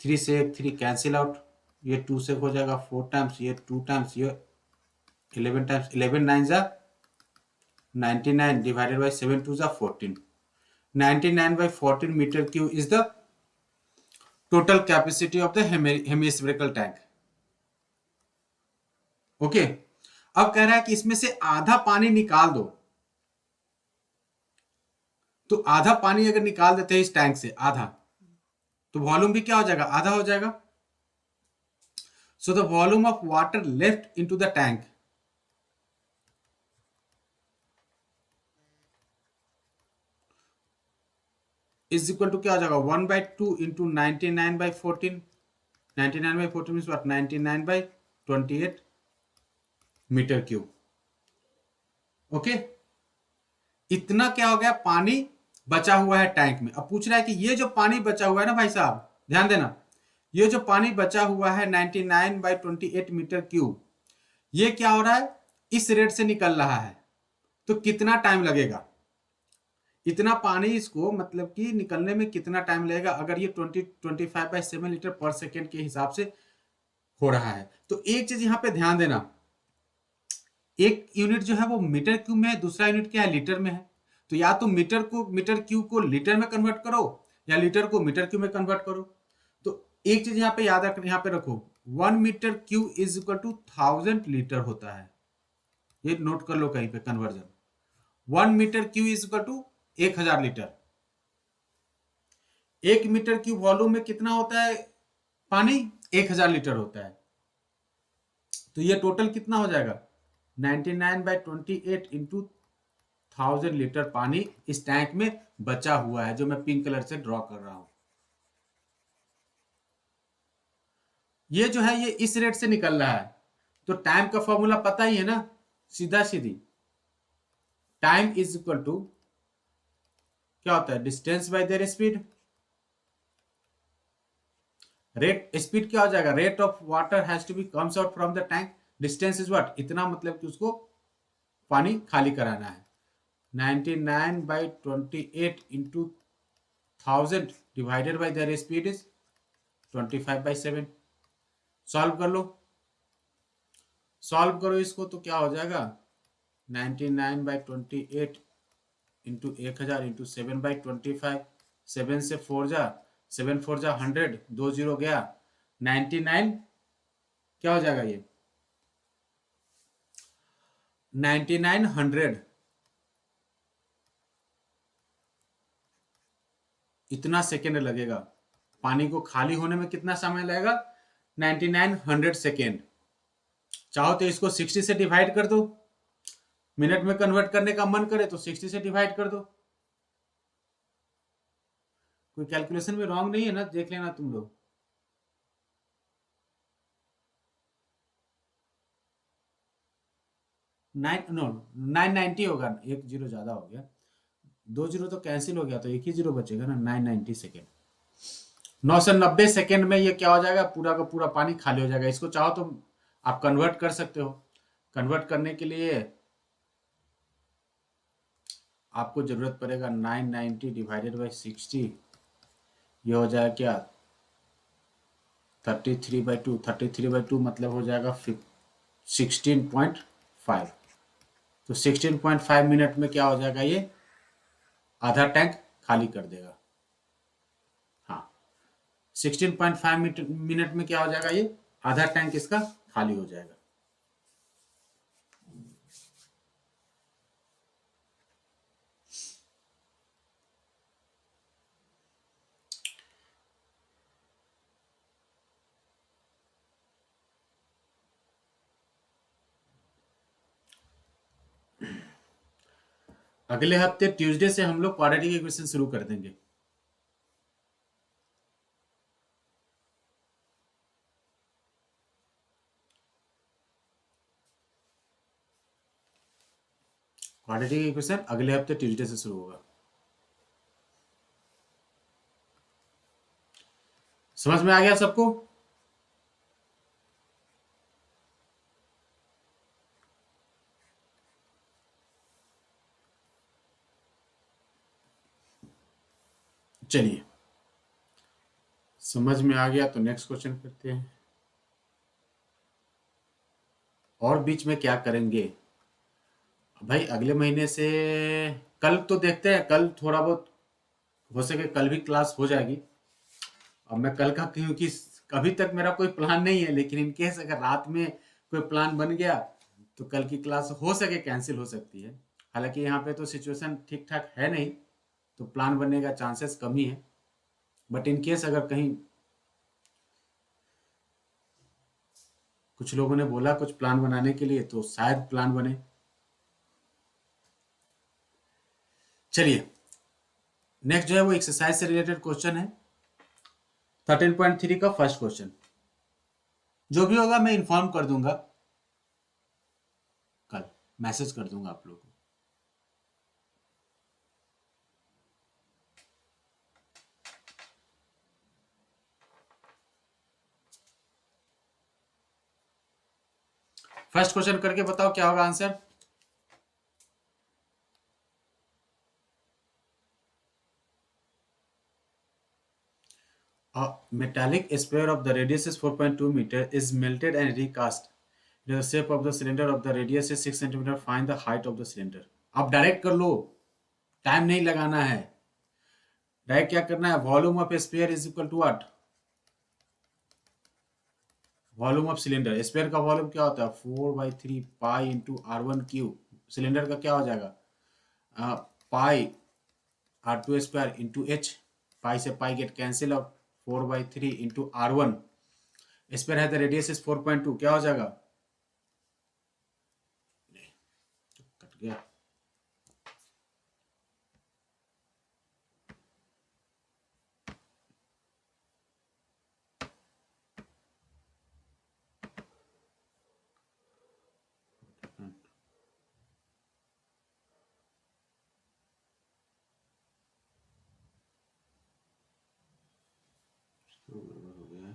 3 से 3 कैंसिल आउट, ये 2 से हो जाएगा 4 टाइम्स, ये 2 टाइम्स, ये 11 टाइम्स, 11 9 जा 99 डिवाइडेड बाई 7 2 जा 14। 99/14 metre cube is the total capacity of the hemispherical tank. Okay, अब कह रहा है कि इसमें से आधा पानी निकाल दो, तो आधा पानी अगर निकाल देते हैं इस टैंक से आधा, तो वॉल्यूम भी क्या हो जाएगा, आधा हो जाएगा। So the volume of water left into the tank is equal to क्या हो जाएगा, 1/2 into 99/14। 99/14 means what, 99/28 metre cube. Okay, इतना क्या हो गया, पानी बचा हुआ है टैंक में। अब पूछ रहा है कि ये जो पानी बचा हुआ है ना भाई साहब, ध्यान देना, ये जो पानी बचा हुआ है 99/28 मीटर क्यूब, ये क्या हो रहा है, इस रेट से निकल रहा है, तो कितना टाइम लगेगा, इतना पानी इसको मतलब कि निकलने में कितना टाइम लगेगा, अगर ये 25/7 लीटर पर सेकेंड के हिसाब से हो रहा है। तो एक चीज यहां पे ध्यान देना, एक यूनिट जो है वो मीटर क्यूब में है, दूसरा यूनिट क्या है, लीटर में है। तो या तो मीटर क्यूब को लीटर में कन्वर्ट करो, या लीटर को मीटर क्यूब में कन्वर्ट करो। तो एक चीज यहाँ पे याद रख, यहाँ पे रखो, 1 metre cube is equal to 1000 litre होता है। ये नोट कर लो कहीं पे conversion, 1 metre cube is equal to 1000 litre. 1 metre cube volume में कितना होता है पानी, 1000 लीटर होता है। तो ये टोटल कितना हो जाएगा, 99/28 इंटू 1000 लीटर पानी इस टैंक में बचा हुआ है, जो मैं पिंक कलर से ड्रॉ कर रहा हूं। ये जो है ये इस रेट से निकल रहा है, तो टाइम का फॉर्मूला पता ही है ना, सीधा सीधी, टाइम इज इक्वल टू क्या होता है, distance by their speed. Rate speed क्या हो जाएगा, rate of water has to be comes out from the tank, distance is what, इतना मतलब कि उसको पानी खाली कराना है। 99/28 into 1000 divided by their speed is 25/7। Solve कर लो, सॉल्व करो इसको, तो क्या हो जाएगा, 99/28 इंटू 1000 इंटू 7/25, 7 से 4 जा 7 4 जा 100, 2 0 गया 99, क्या हो जाएगा ये 9900, इतना सेकेंड लगेगा। पानी को खाली होने में कितना समय लगेगा, 9900 सेकेंड। चाहो तो इसको 60 से डिवाइड कर दो, मिनट में कन्वर्ट करने का मन करे तो 60 से डिवाइड कर दो। कोई कैलकुलेशन में रॉन्ग नहीं है ना, देख लेना तुम लोग। 990 होगा, एक जीरो ज्यादा हो गया, 2 जीरो तो कैंसिल हो गया, तो एक ही जीरो बचेगा ना, 990 सेकेंड। 990 सेकेंड में ये क्या हो जाएगा, पूरा का पूरा पानी खाली हो जाएगा। इसको चाहो तो आप कन्वर्ट कर सकते हो, कन्वर्ट करने के लिए आपको जरूरत पड़ेगा 990 डिवाइडेड बाई 60, ये हो जाएगा क्या 33/2, 33/2 मतलब हो जाएगा 16.5। तो 16.5 मिनट में क्या हो जाएगा, ये आधा टैंक खाली कर देगा। हाँ, 16.5 मिनट में क्या हो जाएगा, ये आधा टैंक इसका खाली हो जाएगा। अगले हफ्ते ट्यूसडे से हम लोग क्वाड्रेटिक इक्वेशन शुरू कर देंगे। क्वाड्रेटिक इक्वेशन अगले हफ्ते ट्यूसडे से शुरू होगा। समझ में आ गया सबको? चलिए, समझ में आ गया तो नेक्स्ट क्वेश्चन करते हैं। और बीच में क्या करेंगे भाई? अगले महीने से कल तो देखते हैं, कल थोड़ा बहुत हो सके कल भी क्लास हो जाएगी। अब मैं कल का, क्योंकि अभी तक मेरा कोई प्लान नहीं है, लेकिन इन केस अगर रात में कोई प्लान बन गया तो कल की क्लास हो सके कैंसिल हो सकती है। हालांकि यहाँ पे तो सिचुएशन ठीक ठाक है नहीं, तो प्लान बनने का चांसेस कम ही है। बट इन केस अगर कहीं कुछ लोगों ने बोला कुछ प्लान बनाने के लिए, तो शायद प्लान बने। चलिए, नेक्स्ट जो है वो एक्सरसाइज से रिलेटेड क्वेश्चन है, 13.3 का फर्स्ट क्वेश्चन। जो भी होगा मैं इन्फॉर्म कर दूंगा, कल मैसेज कर दूंगा आप लोगों को। फर्स्ट क्वेश्चन करके बताओ क्या होगा answer. A metallic sphere of the radius is 4.2 meter is melted and recast in the shape of the cylinder of the radius is 6 centimeter. Find the height of the cylinder. आप direct कर लो, time नहीं लगाना है। Direct क्या करना है, volume of sphere is equal to what? Volume of cylinder. Sphere का volume क्या होता है? 4/3 pi into R1 cube. Cylinder का क्या हो जाएगा? Pi R2 square into H. Pi से pi get cancel out, 4/3 into R1। Sphere है तो रेडियस इज 4.2, क्या हो जाएगा? कट गया। हो गया।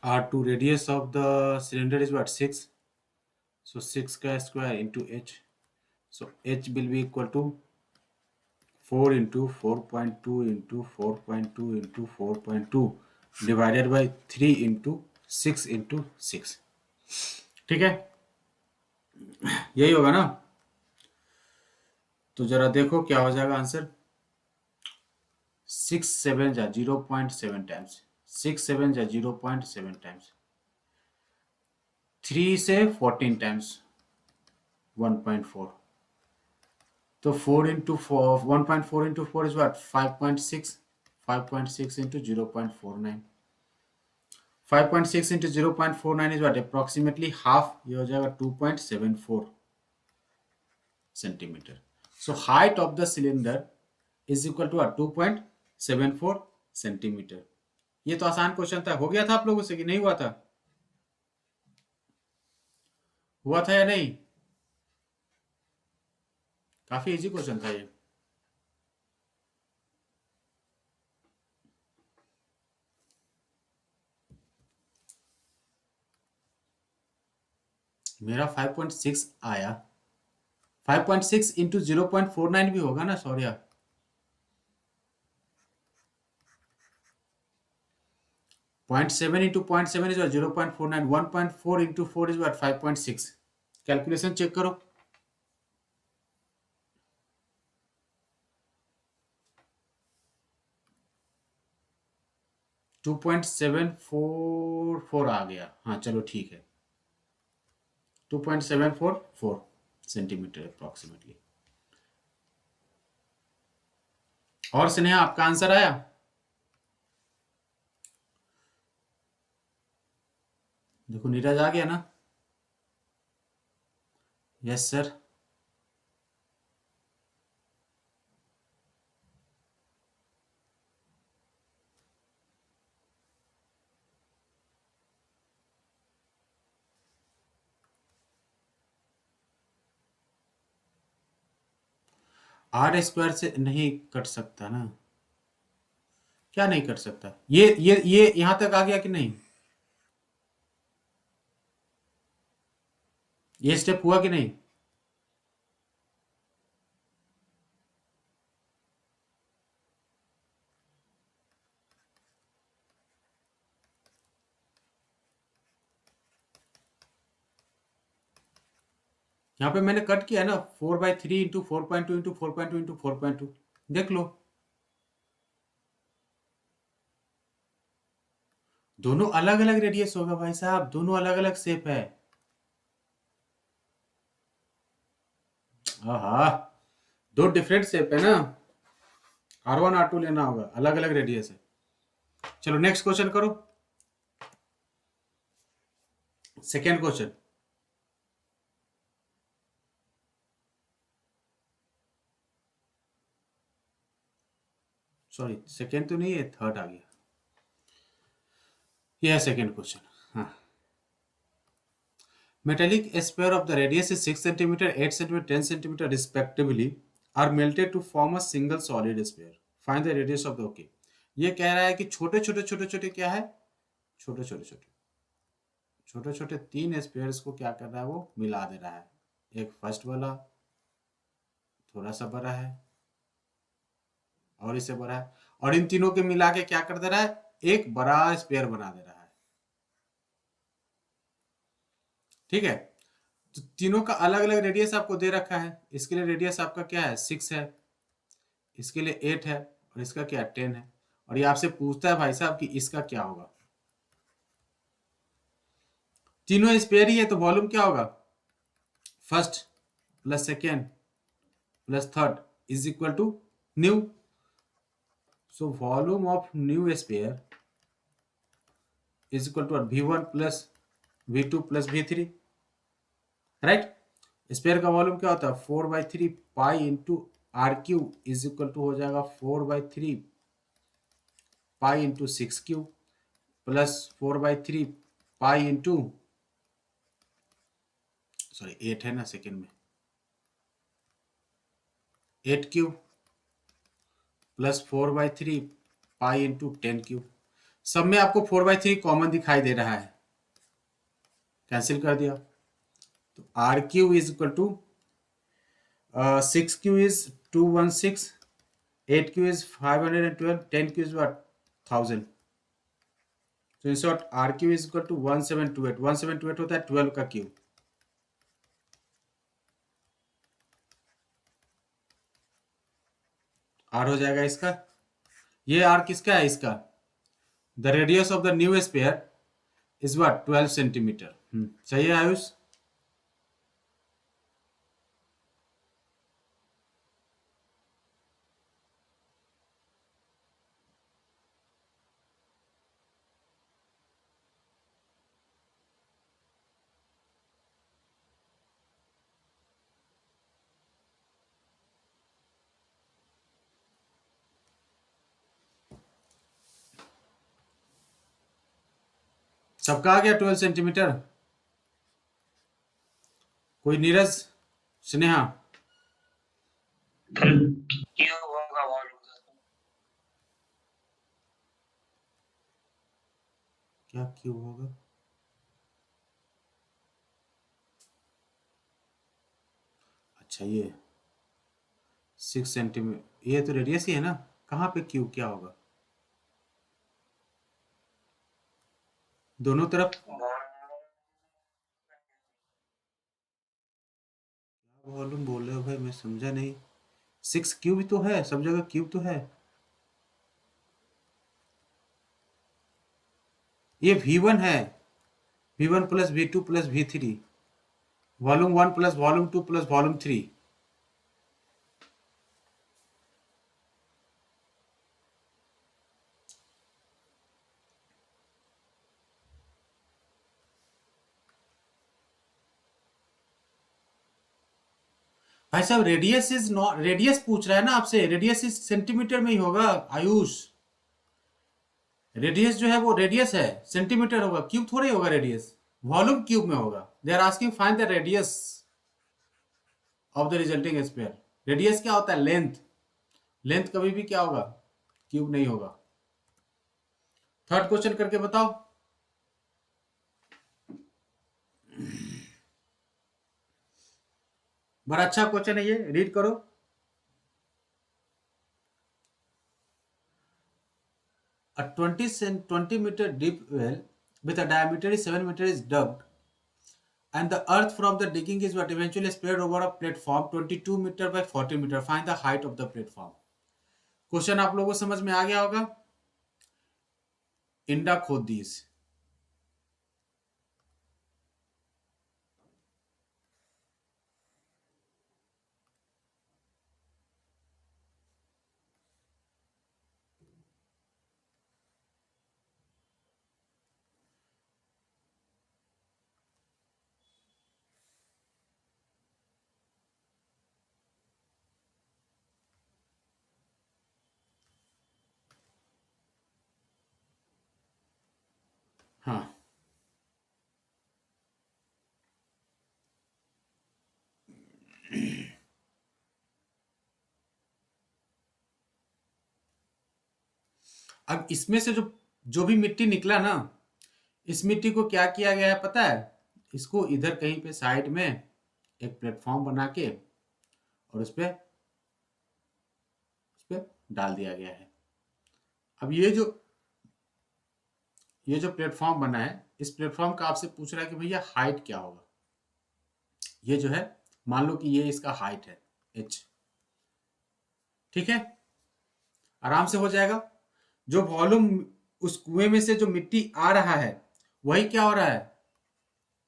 R2 radius of the cylinder is what? 6. So 6 का square into h. So h will be equal to 4 into 4.2 into 4.2 into 4.2 divided by 3 into 6 into 6. ठीक है, यही होगा ना? तो जरा देखो क्या हो जाएगा आंसर। 6 7 जा 0.7 टाइम्स, 6 7 जा 0.7 टाइम्स, 3 से 14 टाइम्स 1.4, तो 4 into 4, 1.4 into 4 is what? 5.6, 5.6 into 0.49, 5.6 into 0.49 is what? Approximately half, ये हो जाएगा 2.74 centimetre. So height of the cylinder is equal to 2.74 centimetre. ये तो आसान क्वेश्चन था, हो गया था आप लोगों से कि नहीं हुआ था? हुआ था या नहीं? काफी इजी क्वेश्चन था ये। मेरा 5.6 आया। 5.6 इंटू 0.49 भी होगा ना सॉरी यार। 0.7 into 0.7 is 0.49, 1.4 into 4 is 5.6। Calculation check करो। 2.744 आ गया। हाँ चलो ठीक है, 2.744 सेंटीमीटर अप्रोक्सीमेटली। और स्नेहा आपका आंसर आया? देखो नीरज आ गया ना। Yes sir. आर स्क्वायर से नहीं कट सकता ना? क्या नहीं कट सकता? ये यहां तक आ गया कि नहीं? ये स्टेप हुआ कि नहीं? यहाँ पे मैंने कट किया ना, 4/3 इंटू 4.2 इंटू 4.2 इंटू 4.2। देख लो, दोनों अलग अलग रेडियस होगा भाई साहब, दोनों अलग अलग शेप है। हाँ, दो डिफरेंट शेप है ना। R1 R2 लेना होगा, अलग अलग रेडियस है। चलो नेक्स्ट क्वेश्चन करो। Second question. सॉरी सेकेंड तो नहीं है, थर्ड आ गया। यह है सेकेंड क्वेश्चन। हाँ, metallic sphere of the radius is 6 centimeter, 8 centimeter, 10 centimeter respectively are melted to form a single solid sphere. Find the radius of the okay. ये कह रहा है कि छोटे छोटे छोटे छोटे क्या है, छोटे छोटे छोटे छोटे छोटे तीन स्पेयर्स को क्या कर रहा है, वो मिला दे रहा है। एक फर्स्ट वाला थोड़ा सा बड़ा है और इससे बड़ा है, और इन तीनों के मिला के क्या कर दे रहा है, एक बड़ा स्पेयर बना दे रहा है। ठीक है, तो तीनों का अलग अलग रेडियस आपको दे रखा है। इसके लिए रेडियस आपका क्या है, 6 है, इसके लिए 8 है, और इसका क्या 10 है। और ये आपसे पूछता है भाई साहब कि इसका क्या होगा। तीनों स्पेयर ही है तो वॉल्यूम क्या होगा, first plus second plus third is equal to new. So volume of new sphere is equal to V1 plus V2 plus V3, right. Sphere का वॉल्यूम क्या होता है, 4/3 pi into R cube is equal to हो जाएगा 4/3 pi into 6 cube plus 4/3 pi into, sorry 8 है ना second में, 8 cube plus 4/3 pi into 10 cube. सब में आपको 4/3 कॉमन दिखाई दे रहा है, कैंसिल कर दिया। तो R cube is equal to 6 cube is 216, 8 cube is 512, 10 cube is what 1000। तो in short R cube is equal to 1728, 1728 होता है 12 का क्यू। आर हो जाएगा इसका, ये आर किसका है, इसका। The radius of the new sphere is what 12 centimetre. सही है आयुष। सबका आ गया 12 सेंटीमीटर। कोई नीरज, स्नेहा, फिर क्यूब होगा वॉल्यूम का। क्या क्यूब होगा? अच्छा, ये 6 सेंटीमीटर, ये तो रेडियस ही है ना, कहाँ पे क्यूब क्या होगा? दोनों तरफ वॉल्यूम बोल रहे हो भाई, मैं समझा नहीं। 6 क्यूब तो है, सब जगह क्यूब तो है। ये V1 है, V1 plus V2 plus V3, volume 1 plus volume 2 plus volume 3। भाई साहब, रेडियस इज नॉट, रेडियस पूछ रहा है ना आपसे, रेडियस इज सेंटीमीटर में ही होगा आयुष। रेडियस जो है वो रेडियस है, सेंटीमीटर होगा, क्यूब थोड़ी होगा रेडियस। वॉल्यूम क्यूब में होगा। They are asking find the radius of the resulting sphere. Radius क्या होता है? लेंथ। लेंथ कभी भी क्या होगा? क्यूब नहीं होगा। थर्ड क्वेश्चन करके बताओ। बड़ा अच्छा क्वेश्चन है ये, रीड करो। A 20 meter deep well with a diameter is 7 meter is dug, and the earth from the digging is what eventually spread over a platform 22 meter by 40 meter. Find the height of the platform. Question आप लोगों को समझ में आ गया होगा। इंडा खोद दी इस। हाँ, अब इसमें से जो जो भी मिट्टी निकला ना, इस मिट्टी को क्या किया गया है पता है? इसको इधर कहीं पे साइड में एक प्लेटफॉर्म बना के और उस पे डाल दिया गया है। अब ये जो प्लेटफॉर्म बना है, इस प्लेटफॉर्म का आपसे पूछ रहा है कि भैया हाइट क्या होगा। ये जो है, मान लो कि ये इसका हाइट है h। ठीक है, आराम से हो जाएगा। जो वॉल्यूम उस कुएं में से जो मिट्टी आ रहा है, वही क्या हो रहा है,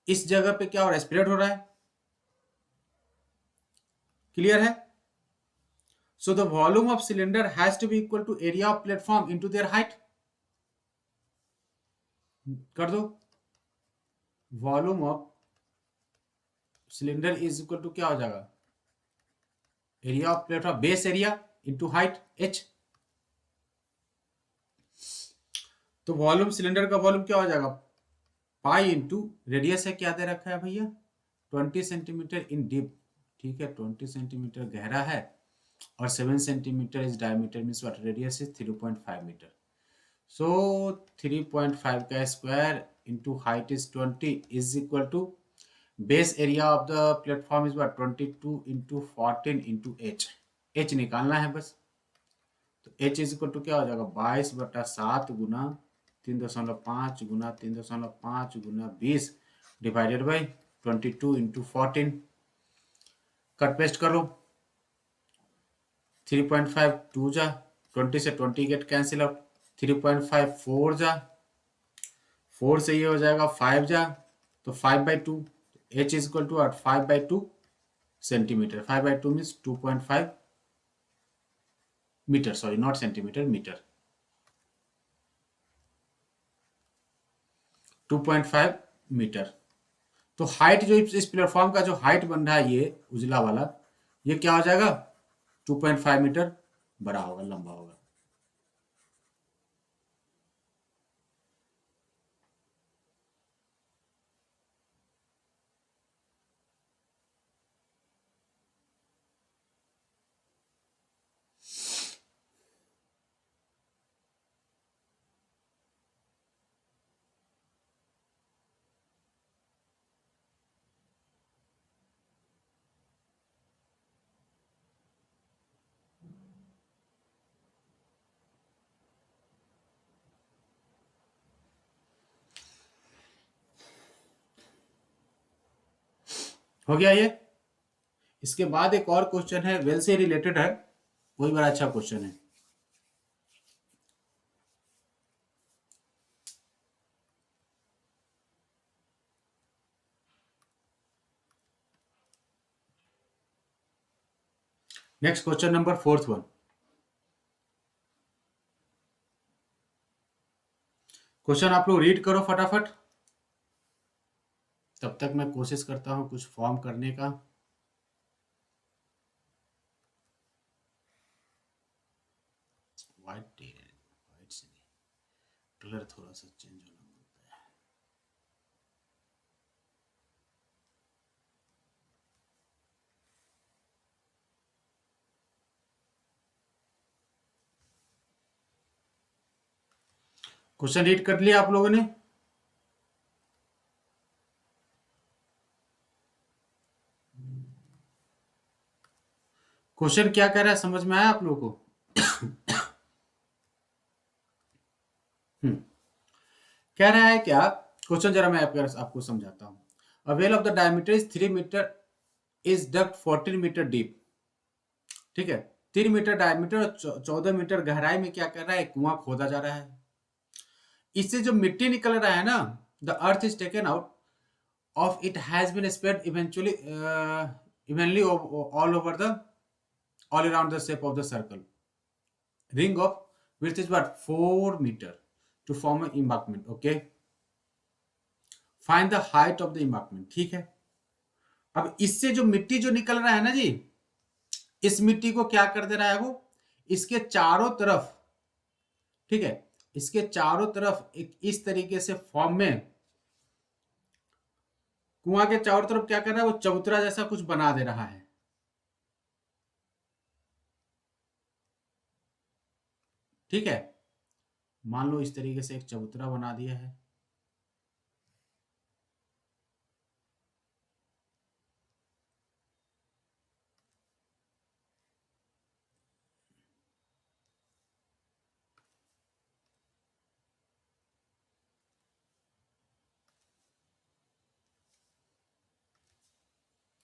इस जगह पे क्या हो रहा है, स्प्रेड हो रहा है। क्लियर है? So the volume of cylinder has to be equal to area of platform into their height. कर दो। Volume of cylinder is equal to क्या हो जाएगा, area of platform base area into height h। तो वॉल्यूम cylinder का volume क्या हो जाएगा, पाई इंटू रेडियस है, क्या दे रखा है भैया, 20 सेंटीमीटर इन डीप। ठीक है, 20 सेंटीमीटर गहरा है और 7 centimetre is diameter, means what, radius is 3.5 metre. So 3.5 का square into height is 20 is equal to base area of the platform is what, 22 into 14 into H निकालना है बस। तो एच इज इक्वल टू क्या हो जाएगा, 22/7 गुना 3.5 गुना 3.5 गुना 20 divided by 22 into 14। Cut paste करो। 3.5 2 जा, 20 से 20 गेट कैंसिल आउट, 3.5 4 जा, 4 से ये हो जाएगा 5 जा, तो 5/2। H is equal to 5/2 centimetre. 5/2 means 2.5 metre, sorry not centimetre, metre. 2.5 metre. तो हाइट जो इस प्लेटफॉर्म का जो हाइट बन रहा है, ये उजला वाला, ये क्या हो जाएगा, 2.5 मीटर बड़ा होगा, लंबा होगा। हो गया ये। इसके बाद एक और क्वेश्चन है, वेल से रिलेटेड है, वही बड़ा अच्छा क्वेश्चन है। Next question number 4th one. Question आप लोग रीड करो फटाफट, तब तक मैं कोशिश करता हूं कुछ फॉर्म करने का। व्हाइट व्हाइट से कलर थोड़ा सा चेंज होना पड़ता है। क्वेश्चन रीड कर लिया आप लोगों ने? क्वेश्चन क्या कह रहा है, समझ में आया आप लोगों को? कह रहा है क्या क्वेश्चन, जरा मैं आपको समझाता हूं। A well of the diameter is 3 metre is dug 14 metre deep. ठीक है, 3 मीटर डायमीटर और 14 मीटर गहराई में क्या कर रहा है, एक कुआं खोदा जा रहा है। इससे जो मिट्टी निकल रहा है ना, the earth is taken out of it has been spread eventually evenly all over the all around the shape of the circle. Ring of width is what? 4 meter to form an embankment. Okay. Find the height of the embankment. ठीक है। अब इससे जो मिट्टी जो निकल रहा है ना जी, इस मिट्टी को क्या कर दे रहा है वो, इसके चारों तरफ, ठीक है, इसके चारों तरफ एक इस तरीके से फॉर्म में, कुआं के चारों तरफ क्या कर रहा है वो, चबूतरा जैसा कुछ बना दे रहा है। ठीक है, मान लो इस तरीके से एक चबूतरा बना दिया है।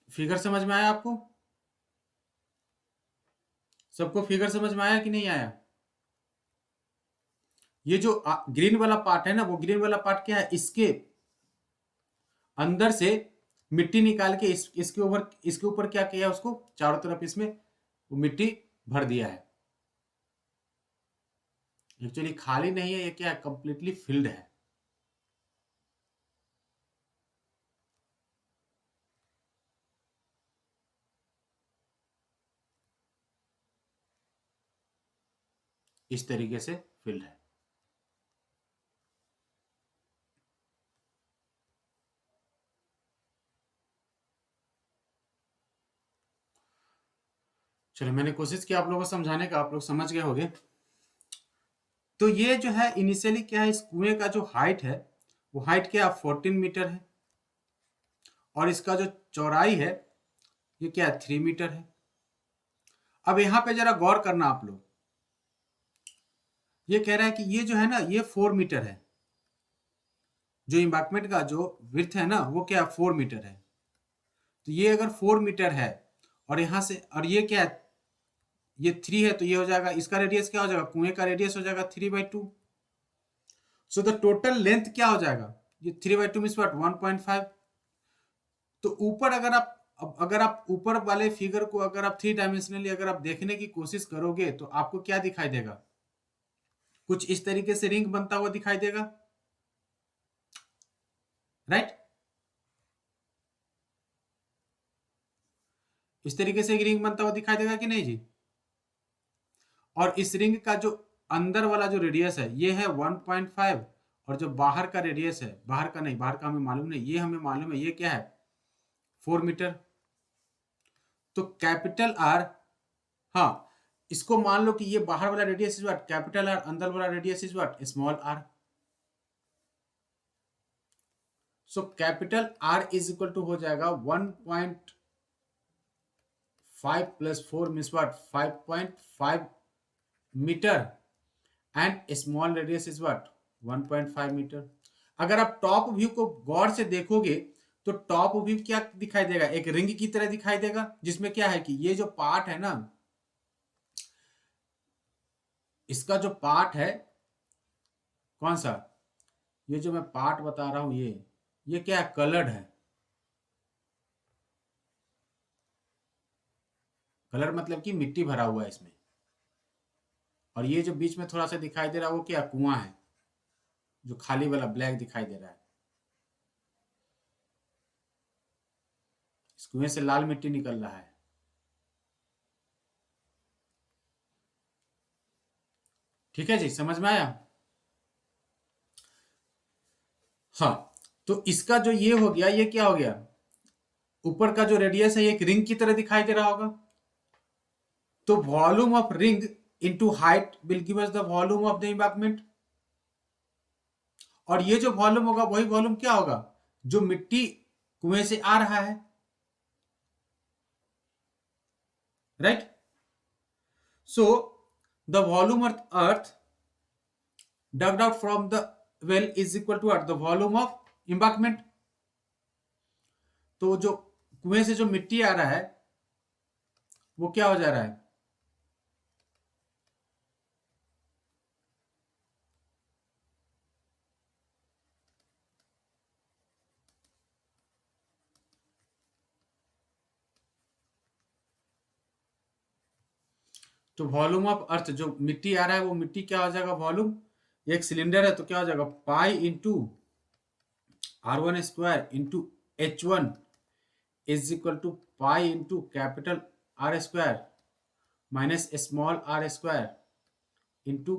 फिगर समझ में आया आपको? सबको फिगर समझ में आया कि नहीं आया? ये जो ग्रीन वाला पार्ट है ना, वो ग्रीन वाला पार्ट क्या है, इसके अंदर से मिट्टी निकाल के इसके ऊपर क्या किया, उसको चारों तरफ इसमें वो मिट्टी भर दिया है। एक्चुअली खाली नहीं है ये, क्या है, कंप्लीटली फिल्ड है। इस तरीके से फिल्ड है। चलो, मैंने कोशिश की आप लोगों को समझाने का, आप लोग समझ गए होंगे। तो ये जो है इनिशियली क्या है, इस कुएं का जो हाइट है, वो हाइट क्या है, 14 मीटर है, और इसका जो चौड़ाई है ये क्या है, 3 मीटर है। अब यहां पे जरा गौर करना आप लोग, ये कह रहा है कि ये जो है ना, ये 4 मीटर है, जो इम्बाकमेंट का जो विड्थ है ना, वो क्या 4 मीटर है। तो ये अगर 4 मीटर है, और यहां से, और ये क्या है, ये 3 है, तो ये हो जाएगा, इसका रेडियस क्या हो जाएगा, कुएं का रेडियस हो जाएगा 3/2। सो द टोटल लेंथ क्या हो जाएगा, ये 3/2 मीन्स व्हाट, 1.5। तो ऊपर अगर आप ऊपर वाले फिगर को अगर आप 3 डायमेंशनली अगर आप देखने की कोशिश करोगे, तो आपको क्या दिखाई देगा, कुछ इस तरीके से रिंग बनता हुआ दिखाई देगा, राइट? इस तरीके से एक रिंग बनता हुआ दिखाई देगा कि नहीं जी? और इस रिंग का जो अंदर वाला जो रेडियस है ये है 1.5, और जो बाहर का रेडियस है, बाहर का नहीं, बाहर का हमें मालूम नहीं, ये हमें मालूम है, ये क्या है, 4 मीटर। तो कैपिटल आर, हाँ, इसको मान लो कि ये बाहर वाला radius is what, capital R, अंदर वाला radius is what, small R. So capital R is equal to हो जाएगा 1.5 plus 4 means what, 5.5 metre, and small radius is what, 1.5 metre. अगर आप टॉप व्यू को गौर से देखोगे, तो टॉप व्यू क्या दिखाई देगा, एक रिंग की तरह दिखाई देगा, जिसमें क्या है कि ये जो पार्ट है ना, इसका जो पार्ट है कौन सा, ये जो मैं पार्ट बता रहा हूं, ये क्या है, कलर्ड है। कलर मतलब कि मिट्टी भरा हुआ है इसमें। और ये जो बीच में थोड़ा सा दिखाई दे रहा है वो क्या, कुआं है, जो खाली वाला ब्लैक दिखाई दे रहा है। इस कुएं से लाल मिट्टी निकल रहा है। ठीक है जी, समझ में आया। हाँ, तो इसका जो ये हो गया, ये क्या हो गया, ऊपर का जो रेडियस है ये एक रिंग की तरह दिखाई दे रहा होगा। तो volume of ring into height will give us the volume of the embankment. और ये जो वॉल्यूम होगा वही वॉल्यूम क्या होगा, जो मिट्टी कुएं से आ रहा है, right. So the volume of earth dug out from the well is equal to what, the volume of embankment। तो जो कुएं से जो मिट्टी आ रहा है वो क्या हो जा रहा है, तो वॉल्यूम ऑफ अर्थ, जो मिट्टी आ रहा है वो मिट्टी क्या हो जाएगा, वॉल्यूम। एक सिलेंडर है तो क्या हो जाएगा, pi into R1 square into H1 is equal to pi into capital R square minus small r square into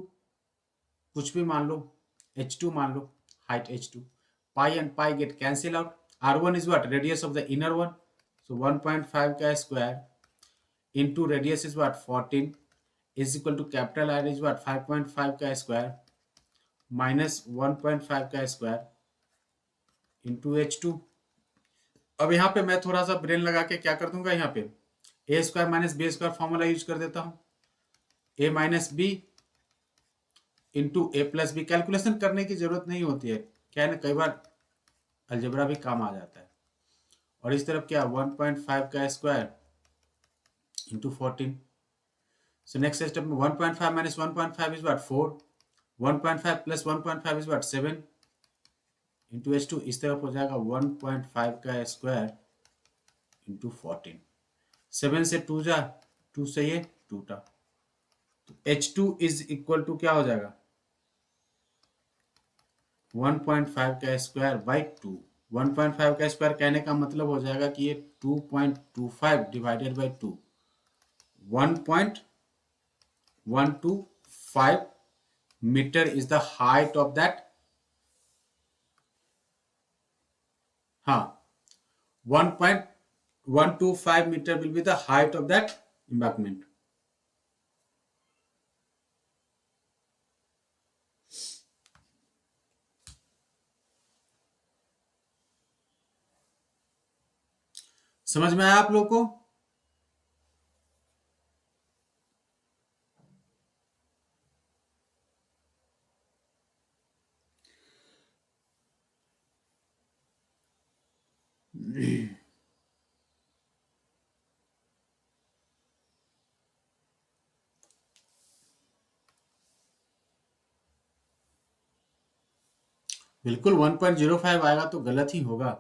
कुछ भी मान लो, H2 मान लो, height H2। Pi and pi get cancel out. R1 is what, radius of the inner one, so 1.5 का square into radius is what, 14 is equal to capital R is what, 5.5 का square minus 1.5 का square into H2। अब यहाँ पे मैं थोड़ा सा brain लगा के क्या कर दूंगा, यहाँ पे A square minus B square formula use कर देता हूँ। A minus B into A plus B. Calculation करने की जरूरत नहीं होती है, क्या है ना, कई बार अलजेब्रा भी काम आ जाता है। और इस तरफ क्या, 1.5 का square into 14। So next step में 1.5 minus 1.5 is what, 4। 1.5 plus 1.5 is what, 7 into H2। इस तरफ हो जाएगा 1.5 का स्क्वायर इंटू 14। 7 से 2 जा, 2 से ये टूटा, तो H2 इज इक्वल टू क्या हो जाएगा, 1.5 का स्क्वायर बाई 2। 1.5 का स्क्वायर कहने का मतलब हो जाएगा कि ये 2.25 divided by 2, 1.125 metre is the height of that, हाँ, 1.125 metre will be the height of that embankment. समझ में आया आप लोगों को। बिल्कुल 1.05 आएगा तो गलत ही होगा।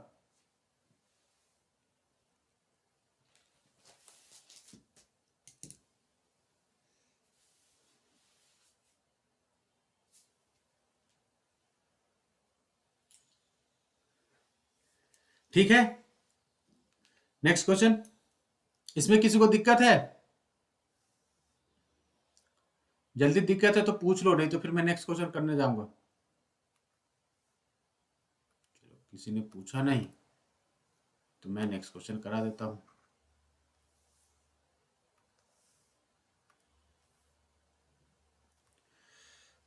ठीक है, नेक्स्ट क्वेश्चन। इसमें किसी को दिक्कत है, जल्दी दिक्कत है तो पूछ लो, नहीं तो फिर मैं नेक्स्ट क्वेश्चन करने जाऊंगा। चलो, किसी ने पूछा नहीं तो मैं नेक्स्ट क्वेश्चन करा देता हूं।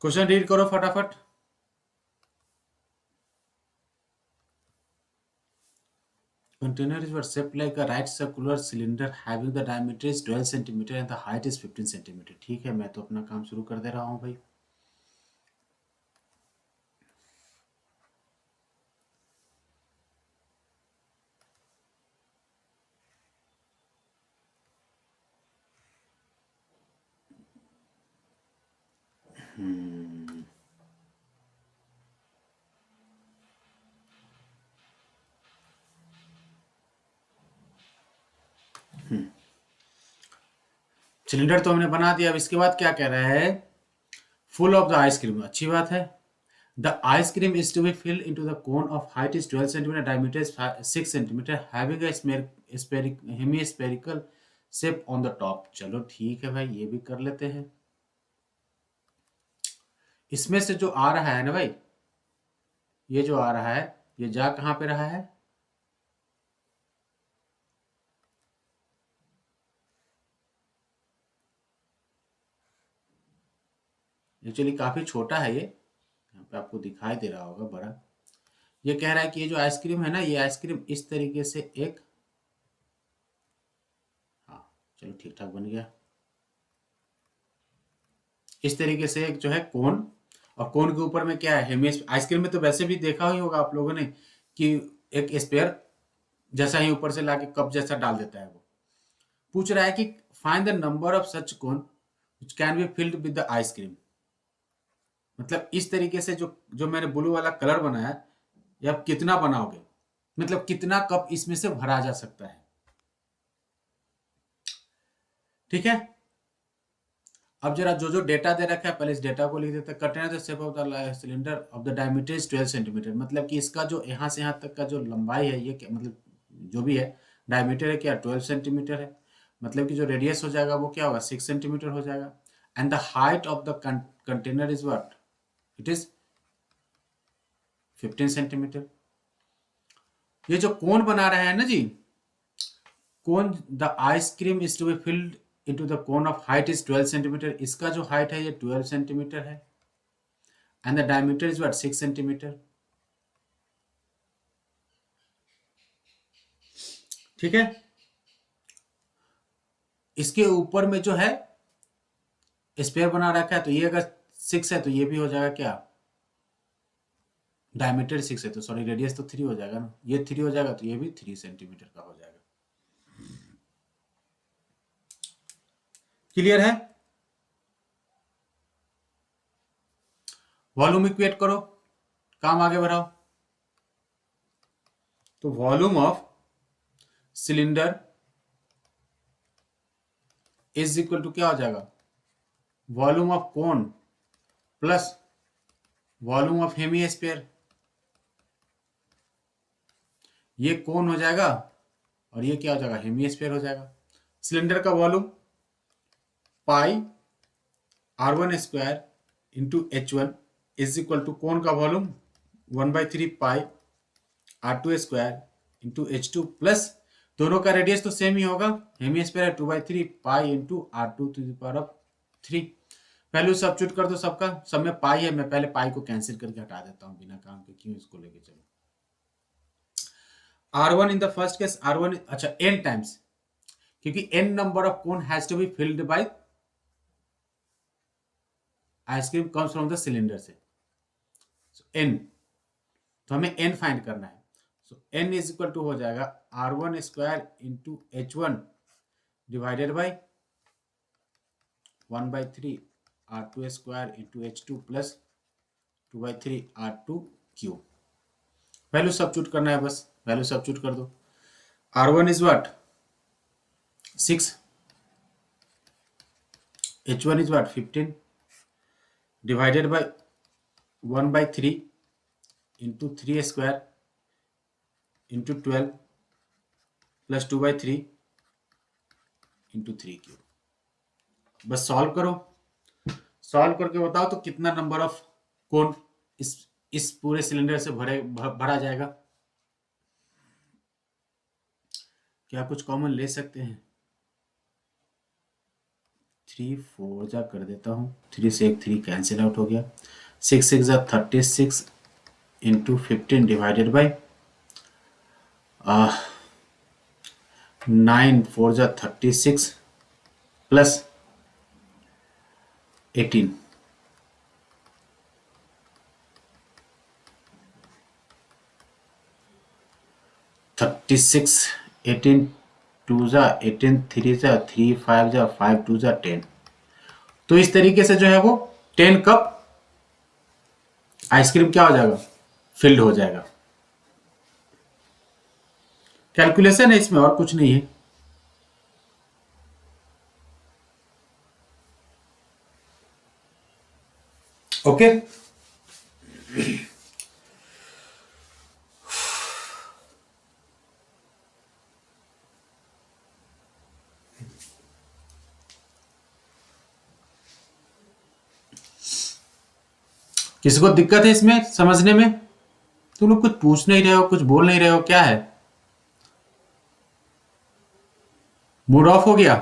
क्वेश्चन रीड करो फटाफट। Container is what, shaped like a right circular cylinder having the diameter is 12 centimeter and the height is 15 centimeter। ठीक है, मैं तो अपना काम शुरू कर दे रहा हूँ भाई। सिलेंडर तो हमने बना दिया। अब इसके बाद क्या कह रहा है, फुल ऑफ द आइसक्रीम। अच्छी बात है। The ice cream is to be filled into the cone of height is 12 centimetre, diameter is 6 centimetre, having a hemispherical shape on the top. चलो ठीक है भाई, ये भी कर लेते हैं। इसमें से जो आ रहा है ना भाई, ये जो आ रहा है, ये जा कहां पे रहा है, एक्चुअली काफी छोटा है ये, यहाँ पे आपको दिखाई दे रहा होगा बड़ा। ये कह रहा है कि ये जो आइसक्रीम है ना, ये आइसक्रीम इस तरीके से एक, हाँ चलो ठीक ठाक बन गया। इस तरीके से एक जो है कोन, और कोन के ऊपर में क्या है, हेमी। आइसक्रीम में तो वैसे भी देखा ही होगा आप लोगों ने कि एक स्पेयर जैसा ही ऊपर से लाके कप जैसा डाल देता है। वो पूछ रहा है कि find the number of such cone which can be filled with the ice cream. मतलब इस तरीके से जो जो मैंने ब्लू वाला कलर बनाया, ये आप कितना बनाओगे, मतलब कितना कप इसमें से भरा जा सकता है। ठीक है। अब जरा जो जो डेटा दे रखा है, पहले इस डेटा को लिख देते हैं। Container the shape of the cylinder of the diameter is 12 centimetre. मतलब कि इसका जो यहाँ से यहाँ तक का जो लंबाई है, ये क्या मतलब जो भी है, डायमीटर है क्या, 12 सेंटीमीटर है। मतलब कि जो रेडियस हो जाएगा वो क्या होगा, 6 सेंटीमीटर हो जाएगा। And the height of the container is what, it is 15 centimetre. ये जो कोन बना रहे हैं ना जी, cone, the ice cream is to be filled into the cone of height is 12 centimetre. इसका जो हाइट है ये 12 सेंटीमीटर है, and the diameter is what, 6 centimetre. ठीक है। इसके ऊपर में जो है स्पेयर बना रखा है, तो ये अगर 6 है तो ये भी हो जाएगा क्या, डायमीटर 6 है तो सॉरी रेडियस तो 3 हो जाएगा ना, ये 3 हो जाएगा तो ये भी 3 सेंटीमीटर का हो जाएगा। क्लियर है। वॉल्यूम इक्वेट करो, काम आगे बढ़ाओ। तो volume of cylinder is equal to क्या हो जाएगा, volume of cone plus volume of hemisphere. ये कोन हो जाएगा और ये क्या हो जाएगा, हेमीस्फीयर हो जाएगा। सिलेंडर का volume pi r1 square into h1 is equal to cone का volume 1/3 pi r2 square into h2 plus दोनों का रेडियस तो सेम ही होगा, हेमीस्फीयर है 2/3 pi into r2 to the power of 3। Value substitute कर दो सबका, सब में पाई है, मैं पहले पाई को कैंसिल करके हटा देता हूं बिना काम के, क्यों इसको लेके चलो। r1 in the first case, r1 अच्छा n टाइम्स, क्योंकि n number of cone has to be filled by ice cream comes from the cylinder से, n, तो हमें n फाइंड करना है। So n is equal to हो जाएगा r1 square into h1 divided by 1/3 r2 square into h2 plus 2/3 r2 cube. Value substitute करना है, बस वैल्यू सब्स्टिट्यूट कर दो। r1 is what 6, h1 is what 15 divided by 1/3 into 3 square into 12 plus 2/3 into 3 cube. बस solve करो, solve करके बताओ तो कितना नंबर ऑफ कोन इस पूरे सिलेंडर से भरा जाएगा। क्या कुछ कॉमन ले सकते हैं, 3 4 जा कर देता हूँ, 3 से एक 3 कैंसिल आउट हो गया, 6 6 जा 36 इंटू 15 डिवाइडेड बाई 9 4 जा 36 प्लस 18 36 18 2 जा 18 3 जा 3 5 जा 5 2 जा 10। तो इस तरीके से जो है वो 10 कप आइसक्रीम क्या हो जाएगा, फिल्ड हो जाएगा। कैलकुलेशन है इसमें, और कुछ नहीं है। ओके, किसी को दिक्कत है इसमें समझने में? तुम लोग कुछ पूछ नहीं रहे हो, कुछ बोल नहीं रहे हो, क्या है? मूड ऑफ हो गया?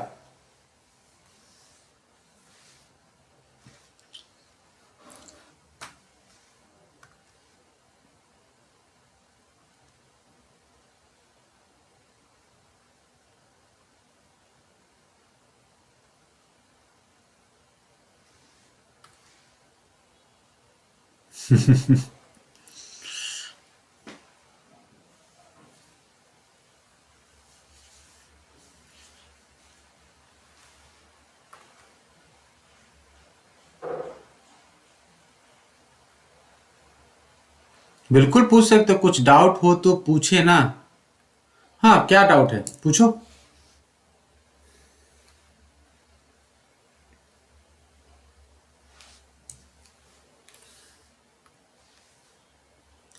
बिल्कुल पूछ सकते हो, कुछ डाउट हो तो पूछे ना। हाँ, क्या डाउट है, पूछो।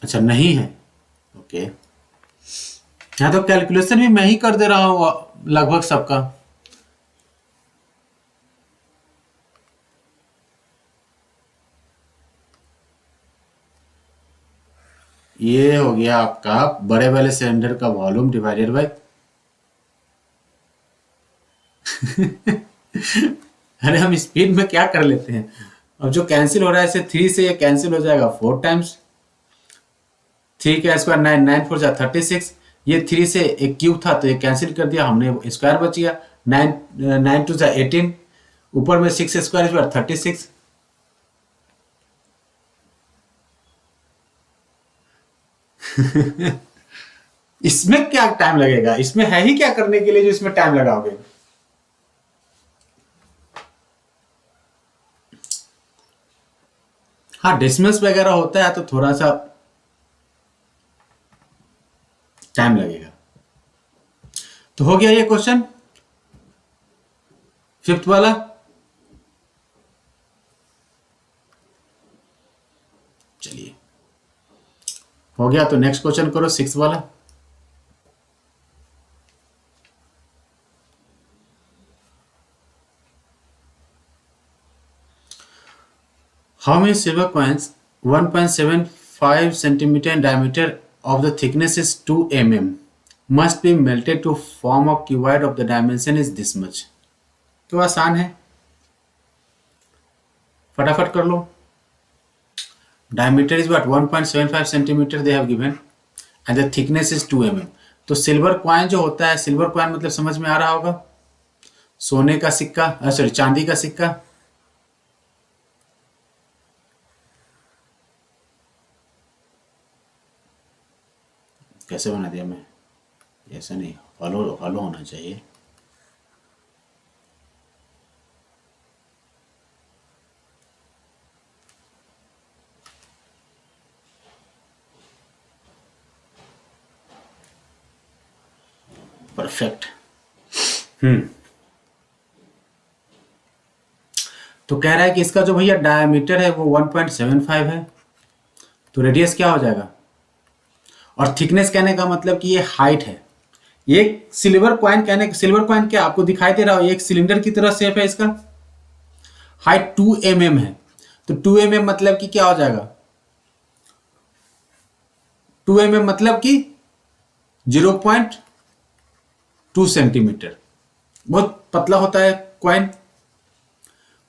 अच्छा, नहीं है, ओके। यहाँ तो कैलकुलेशन भी मैं ही कर दे रहा हूँ लगभग सबका। ये हो गया आपका बड़े वाले सिलेंडर का वॉल्यूम डिवाइडेड बाय अरे हम स्पीड में क्या कर लेते हैं, अब जो कैंसिल हो रहा है इसे 3 से ये कैंसिल हो जाएगा 4 टाइम्स। 3 का स्क्वायर 9, 9 4 जा 36। ये 3 से एक क्यूब था तो ये कैंसिल कर दिया हमने, स्क्वायर बच गया। 9 9 2 जा 18, ऊपर में 6 स्क्वायर 36। इसमें क्या टाइम लगेगा, इसमें है ही क्या करने के लिए जो इसमें टाइम लगाओगे? हाँ, डेसिमल्स वगैरह होता है तो थोड़ा सा टाइम लगेगा। तो हो गया ये क्वेश्चन, फिफ्थ वाला। चलिए, हो गया तो नेक्स्ट क्वेश्चन करो, सिक्स वाला। How many silver coins 1.75 centimeter in diameter of the thickness is 2 mm must be melted to form a cuboid of the dimension is this much? तो आसान है, फटाफट कर लो। Diameter is what 1.75 centimeter they have given and the thickness is 2 mm। तो silver coin जो होता है, silver coin मतलब समझ में आ रहा होगा, सोने का सिक्का, सॉरी चांदी का सिक्का। कैसे बना दिया मैं, ऐसा नहीं, हॉलो हॉलो होना चाहिए। परफेक्ट। तो कह रहा है कि इसका जो भैया डायमीटर है वो 1.75 है, तो रेडियस क्या हो जाएगा, और थिकनेस कहने का मतलब कि ये हाइट है। ये सिल्वर कॉइन कहने, सिल्वर कॉइन क्या आपको दिखाई दे रहा हो, एक सिलेंडर की तरह शेप है, इसका हाइट 2 mm है, तो 2 mm मतलब कि क्या हो जाएगा, 2 mm मतलब कि 0.2 सेंटीमीटर। बहुत पतला होता है कॉइन।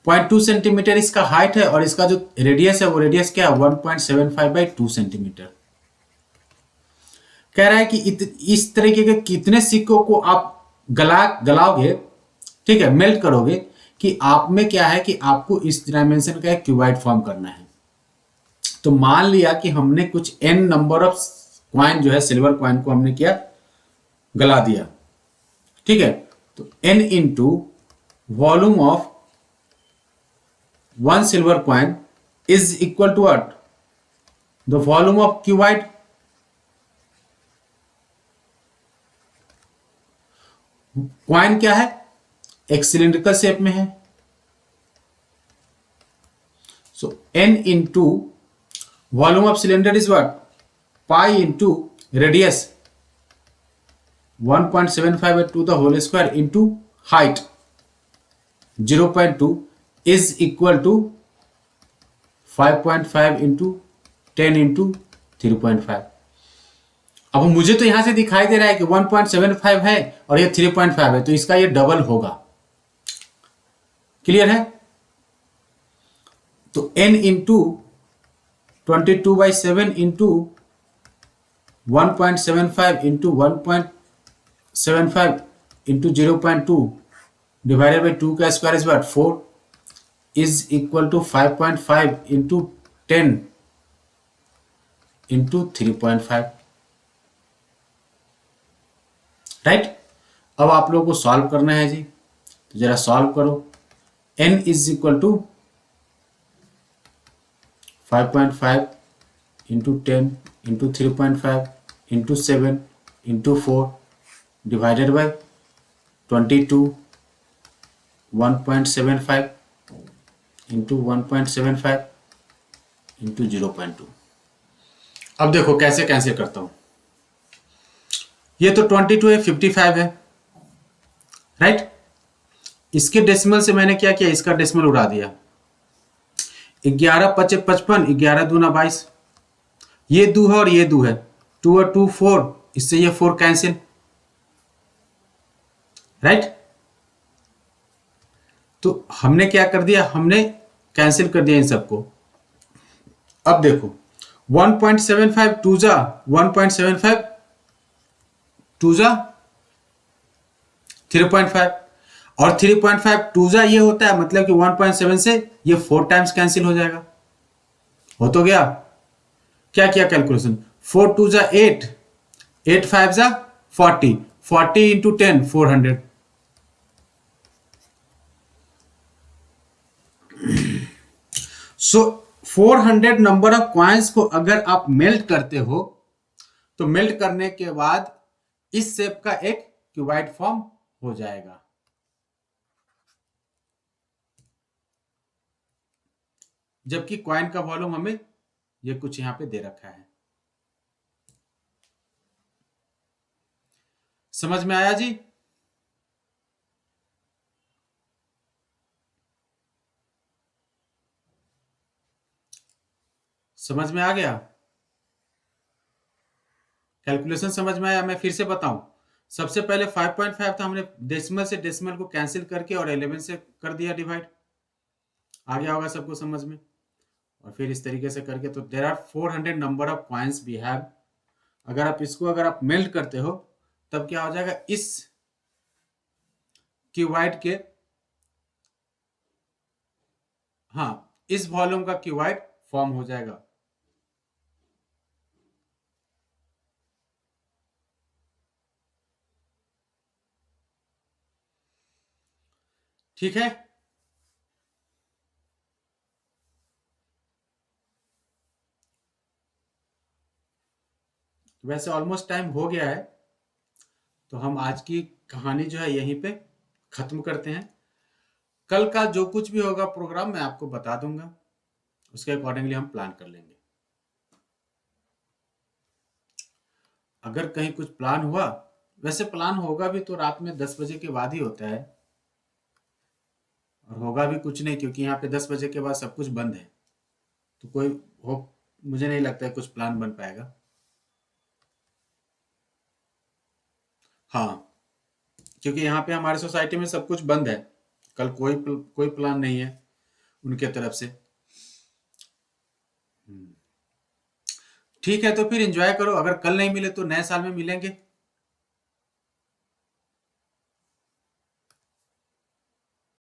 0.2 सेंटीमीटर इसका हाइट है और इसका जो रेडियस है वो रेडियस क्या है 1.75/2 सेंटीमीटर। कह रहा है कि इस तरीके के कितने सिक्कों को आप गलाओगे, ठीक है, मेल्ट करोगे, कि आप में क्या है कि आपको इस डायमेंशन का एक क्यूबाइड फॉर्म करना है। तो मान लिया कि हमने कुछ n नंबर ऑफ कॉइन जो है सिल्वर कॉइन को हमने क्या गला दिया, ठीक है, तो n into volume of 1 silver coin is equal to what? The volume of cuboid. Coin क्या है? एक सिलिंड्रिकल शेप में है. So n into volume of cylinder is what? Pi into radius 1.75 to the whole square into height 0.2 is equal to 5.5 into 10 into 3.5. अब मुझे तो यहां से दिखाई दे रहा है कि 1.75 है और ये 3.5 है, तो इसका ये डबल होगा. क्लियर है? तो n into 22/7 into 1.75 into 1.75 into 0.2 divided by 2 का square is what 4 is equal to 5.5 into 10 into 3.5. Right. अब आप लोगों को सॉल्व करना है जी, तो जरा सॉल्व करो. n is equal to 5.5 into 10 into 3.5 into 7 into 4 divided by 22 1.75 into 1.75 into 0.2. अब देखो कैसे कैंसिल करता हूं. ये तो 22 है, 55 है. राइट. इसके डेसिमल से मैंने क्या किया, इसका डेसिमल उड़ा दिया. 11 5 55, 11 दूना 22. ये 2 है और ये 2 है. 2 और 2 4, इससे ये 4 कैंसिल. राइट. तो हमने क्या कर दिया, हमने कैंसिल कर दिया इन सबको. अब देखो 1.75 2 जा 1.75 2 जा 3.5 और 3.5 2 जा ये होता है, मतलब कि 1.7 से ये 4 टाइम्स कैंसिल हो जाएगा. हो तो गया. क्या किया कैलकुलेशन, 4 2 जा 8, 8 5 जा 40, 40 into 10 400. So 400 number of coins को अगर आप मेल्ट करते हो तो मेल्ट करने के बाद इस शेप का एक क्यूबाइड फॉर्म हो जाएगा. जबकि कॉइन का वॉल्यूम हमें ये कुछ यहां पे दे रखा है. समझ में आया जी? समझ में आ गया? कैलकुलेशन समझ में आया? मैं फिर से बताऊं. सबसे पहले 5.5 था, हमने डेसिमल से डेसिमल को कैंसिल करके और 11 से कर दिया डिवाइड. आ गया होगा सबको समझ में. और फिर इस तरीके से करके, तो there are 400 number of coins we have. अगर आप इसको अगर आप मेल्ट करते हो तब क्या हो जाएगा, इस क्यूबाइड के, हाँ इस वॉल्यूम का क्यूबाइड फॉर्म हो जाएगा. ठीक है. वैसे ऑलमोस्ट टाइम हो गया है, तो हम आज की कहानी जो है यहीं पे खत्म करते हैं. कल का जो कुछ भी होगा प्रोग्राम मैं आपको बता दूंगा, उसके अकॉर्डिंगली हम प्लान कर लेंगे. अगर कहीं कुछ प्लान हुआ, वैसे प्लान होगा भी तो रात में 10 बजे के बाद ही होता है, और होगा भी कुछ नहीं, क्योंकि यहाँ पे 10 बजे के बाद सब कुछ बंद है. तो कोई हो, मुझे नहीं लगता है कुछ प्लान बन पाएगा. हाँ, क्योंकि यहाँ पे हमारे सोसाइटी में सब कुछ बंद है. कल कोई प्लान नहीं है उनके तरफ से. ठीक है, तो फिर एंजॉय करो. अगर कल नहीं मिले तो नए साल में मिलेंगे.